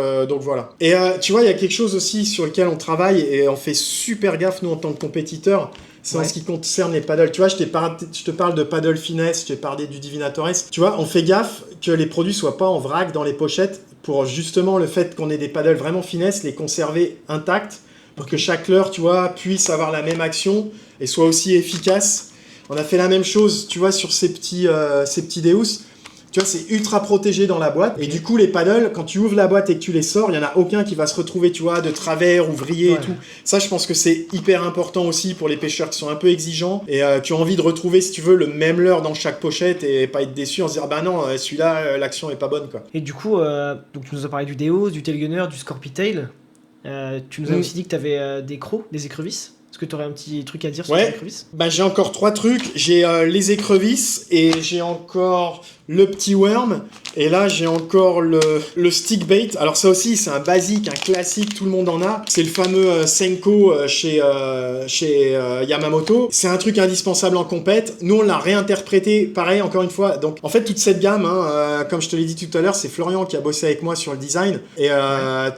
voilà. Et tu vois, il y a quelque chose aussi sur lequel on travaille et on fait super gaffe nous en tant que compétiteurs. C'est en ce qui concerne les paddles. Tu vois, je te parle de paddle finesse, je t'ai parlé du Divinatores. Tu vois, on fait gaffe que les produits soient pas en vrac dans les pochettes pour justement le fait qu'on ait des paddles vraiment finesse, les conserver intacts pour que chaque leurre, tu vois, puisse avoir la même action et soit aussi efficace. On a fait la même chose, tu vois, sur ces petits Deus. Tu vois, c'est ultra protégé dans la boîte. Et du coup, les paddles, quand tu ouvres la boîte et que tu les sors, il n'y en a aucun qui va se retrouver, tu vois, de travers ou vrillé et tout. Ça, je pense que c'est hyper important aussi pour les pêcheurs qui sont un peu exigeants et qui ont envie de retrouver, si tu veux, le même leurre dans chaque pochette et pas être déçus en se disant, bah non, celui-là, l'action est pas bonne, quoi. Et du coup, donc tu nous as parlé du Deus, du Tailgunner, du Scorpitail. Tu nous as aussi dit que tu avais des crocs, des écrevisses. Est-ce que tu aurais un petit truc à dire sur les écrevisses? Bah, j'ai encore 3 trucs. J'ai les écrevisses et j'ai encore le petit worm. Et là, j'ai encore le stick bait. Alors ça aussi, c'est un basique, un classique, tout le monde en a. C'est le fameux Senko chez Yamamoto. C'est un truc indispensable en compète. Nous, on l'a réinterprété, pareil, encore une fois. Donc, en fait, toute cette gamme, comme je te l'ai dit tout à l'heure, c'est Florian qui a bossé avec moi sur le design. Et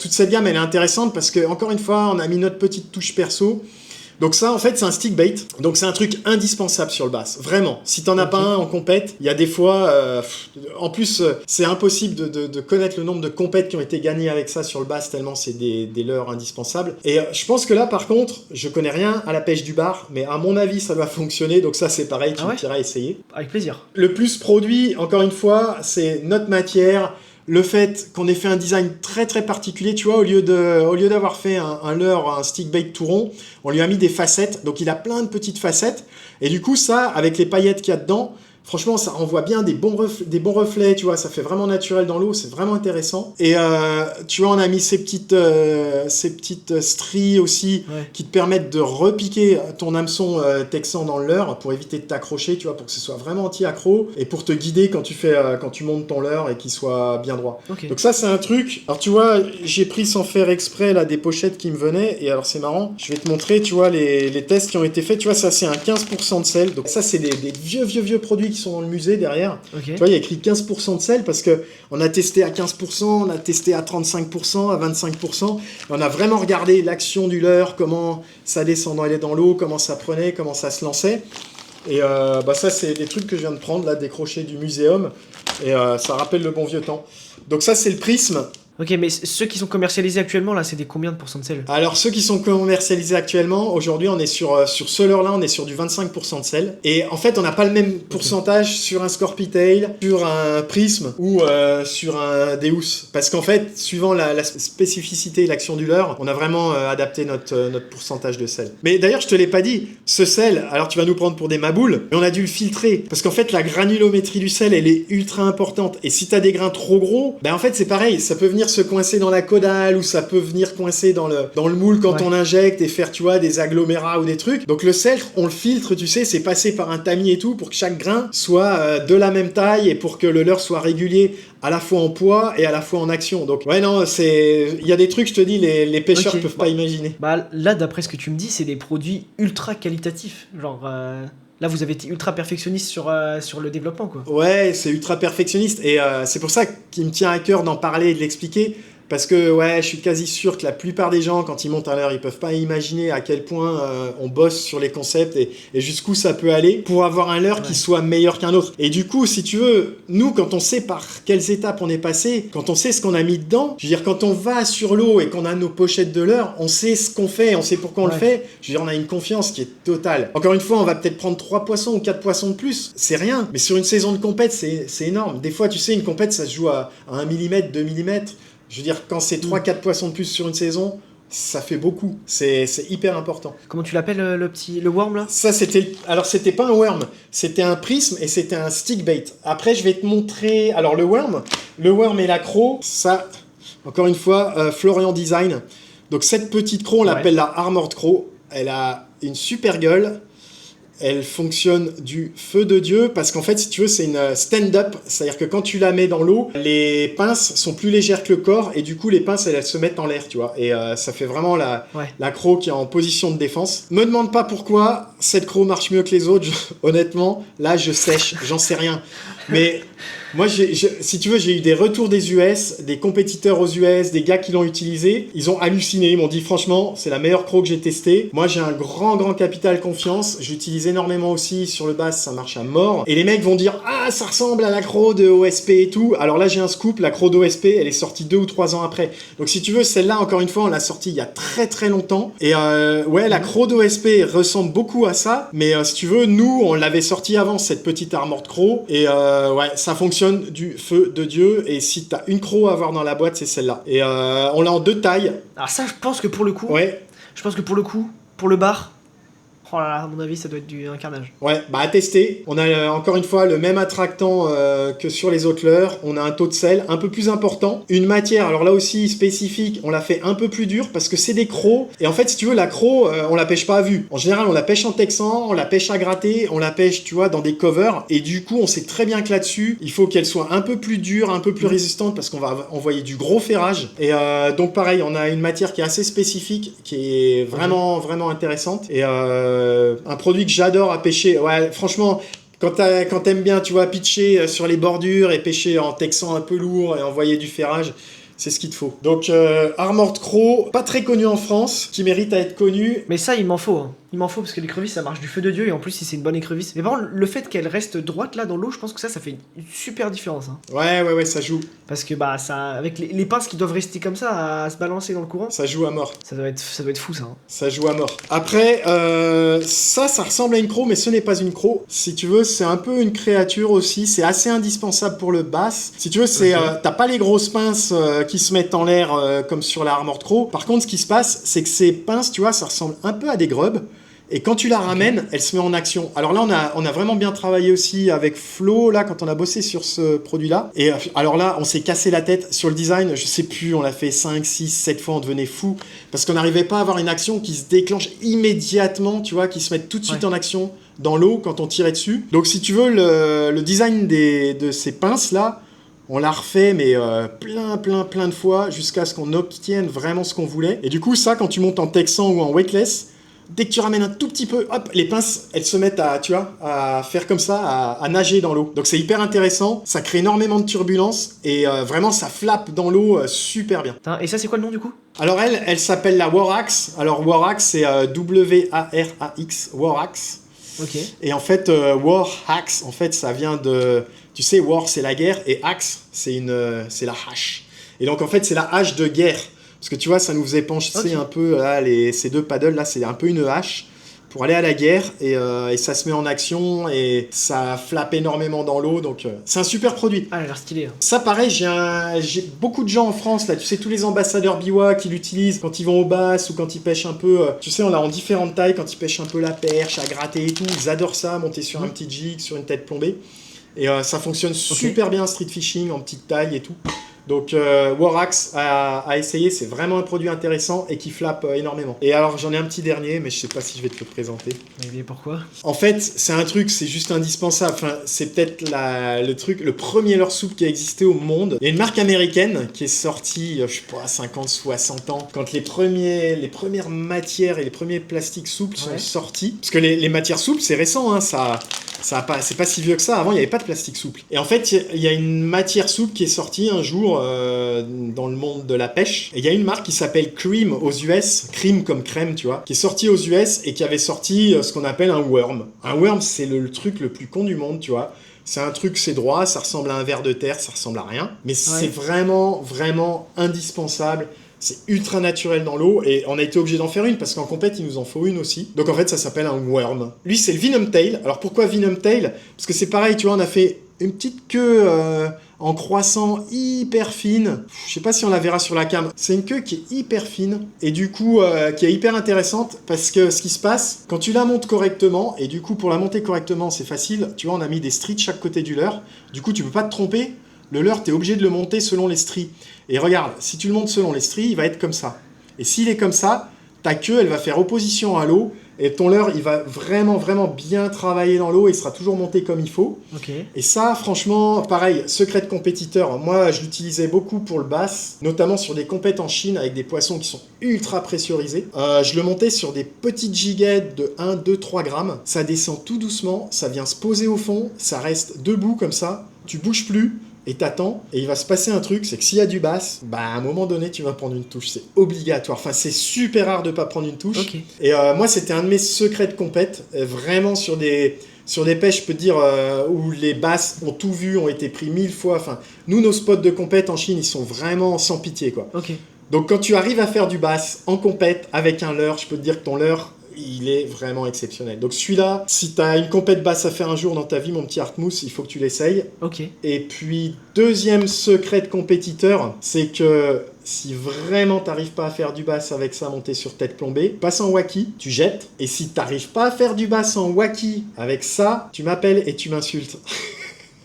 toute cette gamme, elle est intéressante parce que, encore une fois, on a mis notre petite touche perso. Donc ça, en fait, c'est un stick bait. Donc c'est un truc indispensable sur le bass. Vraiment. Si t'en as pas un en compète, il y a des fois... en plus, c'est impossible de connaître le nombre de compètes qui ont été gagnées avec ça sur le bass, tellement c'est des leurres indispensables. Et je pense que là, par contre, je connais rien à la pêche du bar, mais à mon avis, ça doit fonctionner. Donc ça, c'est pareil, tu me diras essayer. Avec plaisir. Le plus produit, encore une fois, c'est notre matière. Le fait qu'on ait fait un design très très particulier, tu vois, au lieu d'avoir fait un leurre, un stick bait tout rond, on lui a mis des facettes, donc il a plein de petites facettes, et du coup ça, avec les paillettes qu'il y a dedans, Franchement, ça renvoie bien des bons reflets, tu vois, ça fait vraiment naturel dans l'eau, c'est vraiment intéressant. Et tu vois, on a mis ces petites stries aussi qui te permettent de repiquer ton hameçon texan dans le leurre pour éviter de t'accrocher, tu vois, pour que ce soit vraiment anti-accro et pour te guider quand tu montes ton leurre et qu'il soit bien droit. Okay. Donc ça, c'est un truc. Alors tu vois, j'ai pris sans faire exprès là des pochettes qui me venaient et alors c'est marrant. Je vais te montrer, tu vois, les tests qui ont été faits. Tu vois, ça c'est un 15% de sel. Donc ça, c'est des vieux produits qui sont dans le musée derrière. Okay. Tu vois, il y a écrit 15% de sel parce que on a testé à 15%, on a testé à 35%, à 25%. On a vraiment regardé l'action du leurre, comment ça descendait dans l'eau, comment ça prenait, comment ça se lançait. Et ça, c'est des trucs que je viens de prendre, là, décrochés du muséum. Et ça rappelle le bon vieux temps. Donc ça, c'est le prisme. Ok, mais ceux qui sont commercialisés actuellement, là, c'est des combien de pourcents de sel? Alors, ceux qui sont commercialisés actuellement, aujourd'hui, on est sur ce leurre-là, on est sur du 25% de sel. Et en fait, on n'a pas le même pourcentage sur un Scorpitail, sur un Prisme ou sur un Deus. Parce qu'en fait, suivant la spécificité et l'action du leurre, on a vraiment adapté notre pourcentage de sel. Mais d'ailleurs, je te l'ai pas dit, ce sel, alors tu vas nous prendre pour des maboules, mais on a dû le filtrer. Parce qu'en fait, la granulométrie du sel, elle est ultra importante. Et si tu as des grains trop gros, en fait, c'est pareil, ça peut venir se coincer dans la caudale ou ça peut venir coincer dans le moule quand on injecte et faire, tu vois, des agglomérats ou des trucs. Donc le sel, on le filtre, tu sais, c'est passé par un tamis et tout pour que chaque grain soit de la même taille et pour que le leurre soit régulier à la fois en poids et à la fois en action. Donc ouais, non, il y a des trucs, je te dis, les pêcheurs peuvent pas imaginer. Là, d'après ce que tu me dis, c'est des produits ultra qualitatifs. Genre... Là, vous avez été ultra perfectionniste sur le développement, quoi. Ouais, c'est ultra perfectionniste. Et c'est pour ça qu'il me tient à cœur d'en parler et de l'expliquer. Parce que, ouais, je suis quasi sûr que la plupart des gens, quand ils montent un leurre, ils peuvent pas imaginer à quel point on bosse sur les concepts et jusqu'où ça peut aller pour avoir un leurre qui soit meilleur qu'un autre. Et du coup, si tu veux, nous, quand on sait par quelles étapes on est passé, quand on sait ce qu'on a mis dedans, je veux dire, quand on va sur l'eau et qu'on a nos pochettes de leurre, on sait ce qu'on fait, on sait pourquoi on le fait. Je veux dire, on a une confiance qui est totale. Encore une fois, on va peut-être prendre 3 poissons ou 4 poissons de plus. C'est rien. Mais sur une saison de compète, c'est énorme. Des fois, tu sais, une compète, ça se joue à 1 mm, 2 mm. Je veux dire, quand c'est 3-4 poissons de plus sur une saison, ça fait beaucoup. C'est hyper important. Comment tu l'appelles, le worm, là? Ça, c'était pas un worm. C'était un prisme et c'était un stick bait. Après, je vais te montrer... Alors, le worm et la croc, ça, encore une fois, Florian Design. Donc, cette petite croc, on l'appelle la Armored Croc. Elle a une super gueule. Elle fonctionne du feu de Dieu parce qu'en fait, si tu veux, c'est une stand-up. C'est-à-dire que quand tu la mets dans l'eau, les pinces sont plus légères que le corps et du coup, les pinces, elles se mettent en l'air, tu vois. Et ça fait vraiment la croc qui est en position de défense. Me demande pas pourquoi cette croc marche mieux que les autres. Honnêtement, là, je sèche. J'en sais rien. Mais moi, si tu veux, j'ai eu des retours des US, des compétiteurs aux US, des gars qui l'ont utilisé. Ils ont halluciné. Ils m'ont dit, franchement, c'est la meilleure croc que j'ai testée. Moi, j'ai un grand capital confiance. J'utilise énormément aussi sur le bass. Ça marche à mort. Et les mecs vont dire, ah, ça ressemble à la croc de OSP et tout. Alors là, j'ai un scoop. La croc d'OSP, elle est sortie 2 ou 3 ans après. Donc, si tu veux, celle-là, encore une fois, on l'a sortie il y a très longtemps. Et la croc d'OSP ressemble beaucoup à ça. Mais si tu veux, nous, on l'avait sortie avant, cette petite Armored Croc. Et ça fonctionne du feu de Dieu. Et si t'as une croc à avoir dans la boîte, c'est celle-là. Et on l'a en 2 tailles. Alors ça, je pense que pour le coup, pour le bar, oh là là, à mon avis, ça doit être un carnage. Ouais, à tester. On a encore une fois le même attractant que sur les autres leurres. On a un taux de sel un peu plus important. Une matière, alors là aussi spécifique, on l'a fait un peu plus dure parce que c'est des crocs. Et en fait, si tu veux, la croc, on la pêche pas à vue. En général, on la pêche en texan, on la pêche à gratter, on la pêche, tu vois, dans des covers. Et du coup, on sait très bien que là-dessus, il faut qu'elle soit un peu plus dure, un peu plus résistante parce qu'on va envoyer du gros ferrage. Et donc, pareil, on a une matière qui est assez spécifique, qui est vraiment intéressante. Et un produit que j'adore à pêcher. Ouais, franchement, quand t'aimes bien, tu vois, pitcher sur les bordures et pêcher en texan un peu lourd et envoyer du ferrage, c'est ce qu'il te faut. Donc, Armored Croc, pas très connu en France, qui mérite à être connu. Mais ça, il m'en faut. Il m'en faut parce que l'écrevisse, ça marche du feu de Dieu et en plus, si c'est une bonne écrevisse. Mais par contre, le fait qu'elle reste droite là dans l'eau, je pense que ça fait une super différence. Hein. Ouais, ça joue. Parce que ça, avec les pinces qui doivent rester comme ça à se balancer dans le courant. Ça joue à mort. Ça doit être fou ça. Hein. Ça joue à mort. Après, ça ressemble à une croc, mais ce n'est pas une croc. Si tu veux, c'est un peu une créature aussi. C'est assez indispensable pour le bass. Si tu veux, t'as pas les grosses pinces qui se mettent en l'air comme sur la Armored Croc. Par contre, ce qui se passe, c'est que ces pinces, tu vois, ça ressemble un peu à des grubs. Et quand tu la ramènes, elle se met en action. Alors là, on a vraiment bien travaillé aussi avec Flo, là, quand on a bossé sur ce produit-là. Et alors là, on s'est cassé la tête sur le design. Je sais plus, on l'a fait 5, 6, 7 fois, on devenait fou. Parce qu'on n'arrivait pas à avoir une action qui se déclenche immédiatement, tu vois, qui se mette tout de suite en action dans l'eau quand on tirait dessus. Donc si tu veux, le design de ces pinces-là, on l'a refait, mais plein de fois, jusqu'à ce qu'on obtienne vraiment ce qu'on voulait. Et du coup, ça, quand tu montes en Texan ou en weightless, dès que tu ramènes un tout petit peu, hop, les pinces, elles se mettent à, tu vois, à faire comme ça, à nager dans l'eau. Donc c'est hyper intéressant, ça crée énormément de turbulences, et vraiment, ça flappe dans l'eau super bien. Et ça, c'est quoi le nom du coup? Alors elle s'appelle la Warax. Alors Warax, c'est W-A-R-A-X, Warax. Ok. Et en fait, War Axe, en fait, ça vient de... Tu sais, War, c'est la guerre, et Axe, c'est la hache. Et donc, en fait, c'est la hache de guerre. Parce que tu vois, ça nous faisait pencher un peu, là, ces deux paddles, là, c'est un peu une hache pour aller à la guerre, et ça se met en action, et ça flappe énormément dans l'eau, donc c'est un super produit. Ah, elle a l'air stylée. Hein. Ça, pareil, j'ai beaucoup de gens en France, là, tu sais, tous les ambassadeurs biwa qui l'utilisent quand ils vont aux basses ou quand ils pêchent un peu, tu sais, on l'a en différentes tailles, quand ils pêchent un peu la perche, à gratter et tout, ils adorent ça, monter sur un petit jig, sur une tête plombée, et ça fonctionne super bien street fishing, en petite taille et tout. Donc Warax à essayer, c'est vraiment un produit intéressant et qui flappe énormément. Et alors j'en ai un petit dernier, mais je sais pas si je vais te le présenter. Mais pourquoi? En fait, c'est un truc, c'est juste indispensable. Enfin, c'est peut-être le premier leurre souple qui a existé au monde. Il y a une marque américaine qui est sortie, je sais pas, 50, 60 ans, quand les premières matières et les premiers plastiques souples sont sortis. Parce que les matières souples, c'est récent, hein, c'est pas si vieux que ça. Avant, il n'y avait pas de plastique souple. Et en fait, il y a une matière souple qui est sortie un jour dans le monde de la pêche. Et il y a une marque qui s'appelle Cream aux US, Cream comme crème, tu vois, qui est sortie aux US et qui avait sorti ce qu'on appelle un worm. Un worm, c'est le truc le plus con du monde, tu vois. C'est un truc, c'est droit, ça ressemble à un ver de terre, ça ressemble à rien. Mais c'est vraiment, vraiment indispensable. C'est ultra naturel dans l'eau et on a été obligé d'en faire une parce qu'en compète, il nous en faut une aussi. Donc en fait, ça s'appelle un worm. Lui, c'est le Venom Tail. Alors pourquoi Venom Tail? Parce que c'est pareil, tu vois, on a fait une petite queue en croissant hyper fine. Je sais pas si on la verra sur la cam. C'est une queue qui est hyper fine et du coup qui est hyper intéressante parce que ce qui se passe, quand tu la montes correctement, et du coup pour la monter correctement, c'est facile. Tu vois, on a mis des stries de chaque côté du leurre. Du coup, tu peux pas te tromper. Le leurre, tu es obligé de le monter selon les stries. Et regarde, si tu le montes selon les stries, il va être comme ça. Et s'il est comme ça, ta queue, elle va faire opposition à l'eau. Et ton leurre, il va vraiment, vraiment bien travailler dans l'eau. Il sera toujours monté comme il faut. Okay. Et ça, franchement, pareil, secret de compétiteur. Moi, je l'utilisais beaucoup pour le bass, notamment sur des compètes en Chine avec des poissons qui sont ultra pressurisés. Je le montais sur des petites giguettes de 1, 2, 3 grammes. Ça descend tout doucement, ça vient se poser au fond, ça reste debout comme ça. Tu bouges plus. Et t'attends, et il va se passer un truc, c'est que s'il y a du bass, bah à un moment donné, tu vas prendre une touche. C'est obligatoire. Enfin, c'est super rare de pas prendre une touche. Okay. Et moi, c'était un de mes secrets de compète. Vraiment sur des pêches, je peux te dire, où les basses ont tout vu, ont été pris 1000 fois. Enfin, nous, nos spots de compète en Chine, ils sont vraiment sans pitié, quoi. Okay. Donc, quand tu arrives à faire du bass en compète avec un leurre, je peux te dire que ton leurre, il est vraiment exceptionnel. Donc celui-là, si tu as une compète basse à faire un jour dans ta vie, mon petit Hartmouth, il faut que tu l'essayes. Ok. Et puis, deuxième secret de compétiteur, c'est que si vraiment t'arrives pas à faire du bass avec ça monté sur tête plombée, passe en waki, tu jettes. Et si t'arrives pas à faire du bass en waki avec ça, tu m'appelles et tu m'insultes.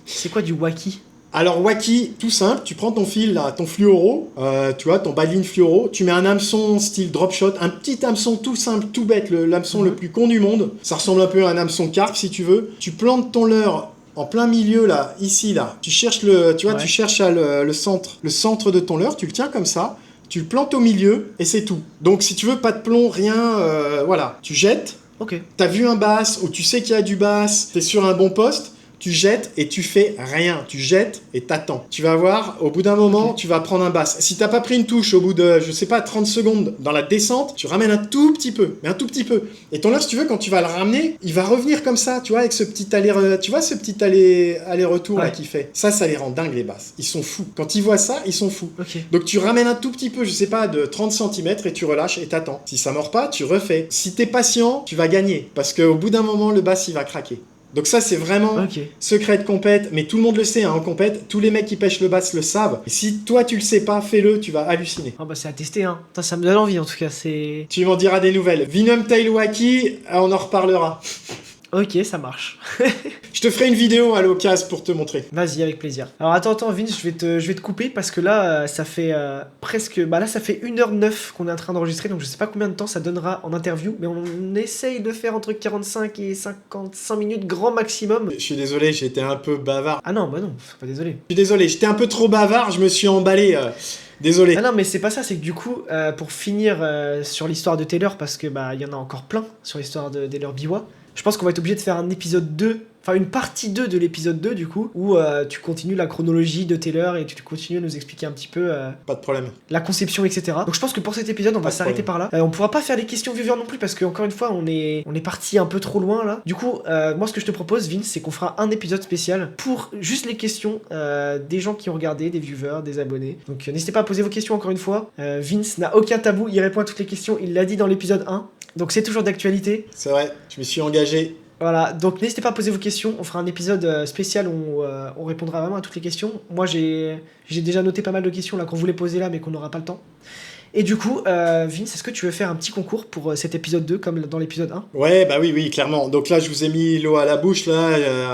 C'est quoi du waki? Alors waki, tout simple, tu prends ton fil là, ton fluoro, tu vois, ton baline fluoro, tu mets un hameçon style drop shot, un petit hameçon tout simple, tout bête, l'hameçon le plus con du monde. Ça ressemble un peu à un hameçon carpe si tu veux. Tu plantes ton leurre en plein milieu là, ici là. Tu cherches tu cherches le centre de ton leurre, tu le tiens comme ça. Tu le plantes au milieu et c'est tout. Donc si tu veux pas de plomb, rien, voilà. Tu jettes. Ok. T'as vu un bass ou tu sais qu'il y a du bass, t'es sur un bon poste. Tu jettes et tu fais rien. Tu jettes et t'attends. Tu vas voir, au bout d'un moment, tu vas prendre un bass. Si t'as pas pris une touche au bout de, je sais pas, 30 secondes dans la descente, tu ramènes un tout petit peu. Mais un tout petit peu. Et ton leurre, si tu veux, quand tu vas le ramener, il va revenir comme ça, tu vois, avec ce petit aller-retour là qu'il fait. Ça les rend dingues, les basses. Ils sont fous. Quand ils voient ça, ils sont fous. Okay. Donc tu ramènes un tout petit peu, je sais pas, de 30 cm et tu relâches et t'attends. Si ça mord pas, tu refais. Si t'es patient, tu vas gagner. Parce qu'au bout d'un moment, le bass, il va craquer. Donc ça, c'est vraiment Ok. secret de compète, mais tout le monde le sait, hein, en compète, tous les mecs qui pêchent le bass le savent. Et si toi, tu le sais pas, fais-le, tu vas halluciner. Ah bah c'est à tester, hein. Putain, ça me donne envie en tout cas, c'est... Tu m'en diras des nouvelles. Venom Tail Wacky, on en reparlera. Ok, ça marche. Je te ferai une vidéo à l'occasion pour te montrer. Vas-y, avec plaisir. Alors attends, Vince, je vais te couper parce que là, ça fait presque... Bah là, ça fait 1h09 qu'on est en train d'enregistrer, donc je sais pas combien de temps ça donnera en interview, mais on essaye de faire entre 45 et 55 minutes grand maximum. Je suis désolé, j'étais un peu bavard. Ah non, bah non, pas désolé. Je suis désolé, j'étais un peu trop bavard, je me suis emballé. Désolé. Ah non, mais c'est pas ça, c'est que du coup, pour finir sur l'histoire de Taylor, parce que bah il y en a encore plein sur l'histoire de Taylor Biwa, je pense qu'on va être obligé de faire un épisode 2, enfin une partie 2 de l'épisode 2 du coup, où tu continues la chronologie de Taylor et tu continues à nous expliquer un petit peu Pas de problème. la conception, etc. Donc je pense que pour cet épisode, on va Pas de s'arrêter par là. On pourra pas faire les questions viewers non plus, parce que encore une fois, on est parti un peu trop loin là. Du coup, moi ce que je te propose, Vince, c'est qu'on fera un épisode spécial pour juste les questions des gens qui ont regardé, des viewers, des abonnés. Donc n'hésitez pas à poser vos questions encore une fois. Vince n'a aucun tabou, il répond à toutes les questions, il l'a dit dans l'épisode 1. Donc c'est toujours d'actualité. C'est vrai, je me suis engagé. Voilà, donc n'hésitez pas à poser vos questions, on fera un épisode spécial où on répondra vraiment à toutes les questions. Moi j'ai déjà noté pas mal de questions là qu'on voulait poser là mais qu'on n'aura pas le temps. Et du coup, Vince, est-ce que tu veux faire un petit concours pour cet épisode 2 comme dans l'épisode 1? Ouais, bah oui, clairement. Donc là, je vous ai mis l'eau à la bouche, là.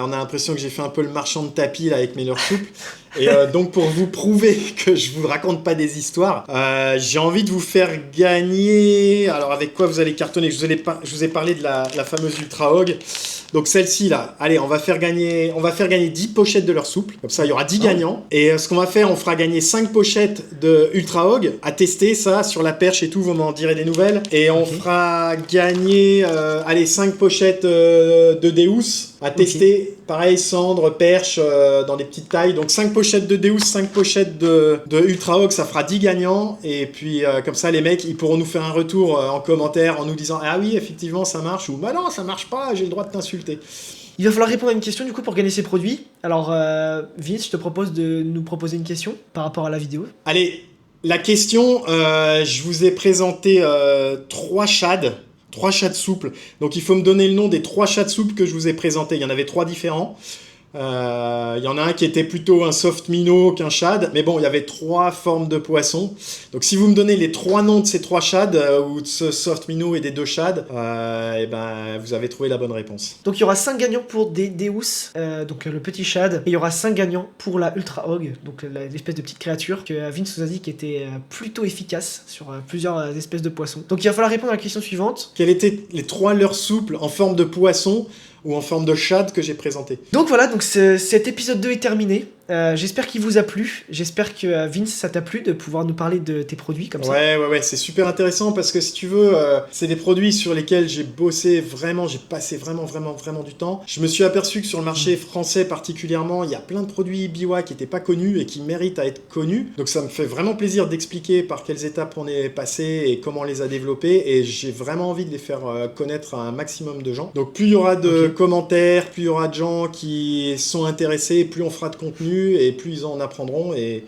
On a l'impression que j'ai fait un peu le marchand de tapis, là, avec mes leurs souples. Et donc, pour vous prouver que je vous raconte pas des histoires, j'ai envie de vous faire gagner... Alors, avec quoi vous allez cartonner? Je vous ai parlé de la fameuse Ultra Hog. Donc, celle-ci, là, allez, on va faire gagner 10 pochettes de leur souple. Comme ça, il y aura 10 gagnants. Et ce qu'on va faire, on fera gagner 5 pochettes de Ultra Hog à tester, ça, sur la perche et tout. Vous m'en direz des nouvelles. Et on fera gagner, 5 pochettes de Deus à tester. Pareil, cendre, perche, dans des petites tailles. Donc 5 pochettes de Deus, 5 pochettes de Ultra Hog, ça fera 10 gagnants. Et puis comme ça, les mecs, ils pourront nous faire un retour en commentaire en nous disant « Ah oui, effectivement, ça marche » ou « Bah non, ça marche pas, j'ai le droit de t'insulter ». Il va falloir répondre à une question du coup pour gagner ces produits. Alors Vince, je te propose de nous proposer une question par rapport à la vidéo. Allez, la question, je vous ai présenté 3 shads. 3 shads souples. Donc il faut me donner le nom des 3 shads souples que je vous ai présentés. Il y en avait 3 différents. Il y en a un qui était plutôt un soft minnow qu'un shad. Mais bon, il y avait 3 formes de poissons. Donc si vous me donnez les 3 noms de ces 3 shads, ou de ce soft minnow et des 2 shads, et ben, vous avez trouvé la bonne réponse. Donc il y aura 5 gagnants pour des Deus, donc le petit shad. Et il y aura 5 gagnants pour la Ultra Hog, donc l'espèce de petite créature que Vince nous a dit qui était plutôt efficace sur plusieurs espèces de poissons. Donc il va falloir répondre à la question suivante. Quels étaient les 3 leurres souples en forme de poisson ou en forme de shad que j'ai présenté? Donc voilà, donc cet épisode 2 est terminé. J'espère qu'il vous a plu. J'espère que Vince, ça t'a plu de pouvoir nous parler de tes produits comme ça. Ouais, c'est super intéressant parce que si tu veux, c'est des produits sur lesquels j'ai bossé vraiment, j'ai passé vraiment du temps. Je me suis aperçu que sur le marché français particulièrement, il y a plein de produits Biwa qui n'étaient pas connus et qui méritent à être connus. Donc ça me fait vraiment plaisir d'expliquer par quelles étapes on est passé et comment on les a développés. Et j'ai vraiment envie de les faire connaître à un maximum de gens. Donc plus il y aura de commentaires, plus il y aura de gens qui sont intéressés, plus on fera de contenu et plus ils en apprendront et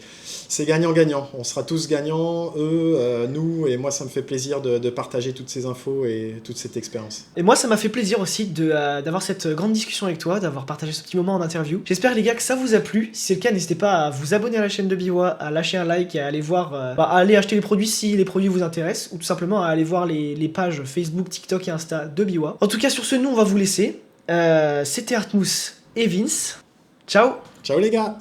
c'est gagnant-gagnant. On sera tous gagnants, eux, nous, et moi ça me fait plaisir de partager toutes ces infos et toute cette expérience. Et moi ça m'a fait plaisir aussi d'avoir cette grande discussion avec toi, d'avoir partagé ce petit moment en interview. J'espère les gars que ça vous a plu. Si c'est le cas, n'hésitez pas à vous abonner à la chaîne de Biwa, à lâcher un like et à aller voir, à aller acheter les produits si les produits vous intéressent, ou tout simplement à aller voir les pages Facebook, TikTok et Insta de Biwa. En tout cas sur ce, nous on va vous laisser. C'était Artmouth et Vince. Ciao. Ciao les gars.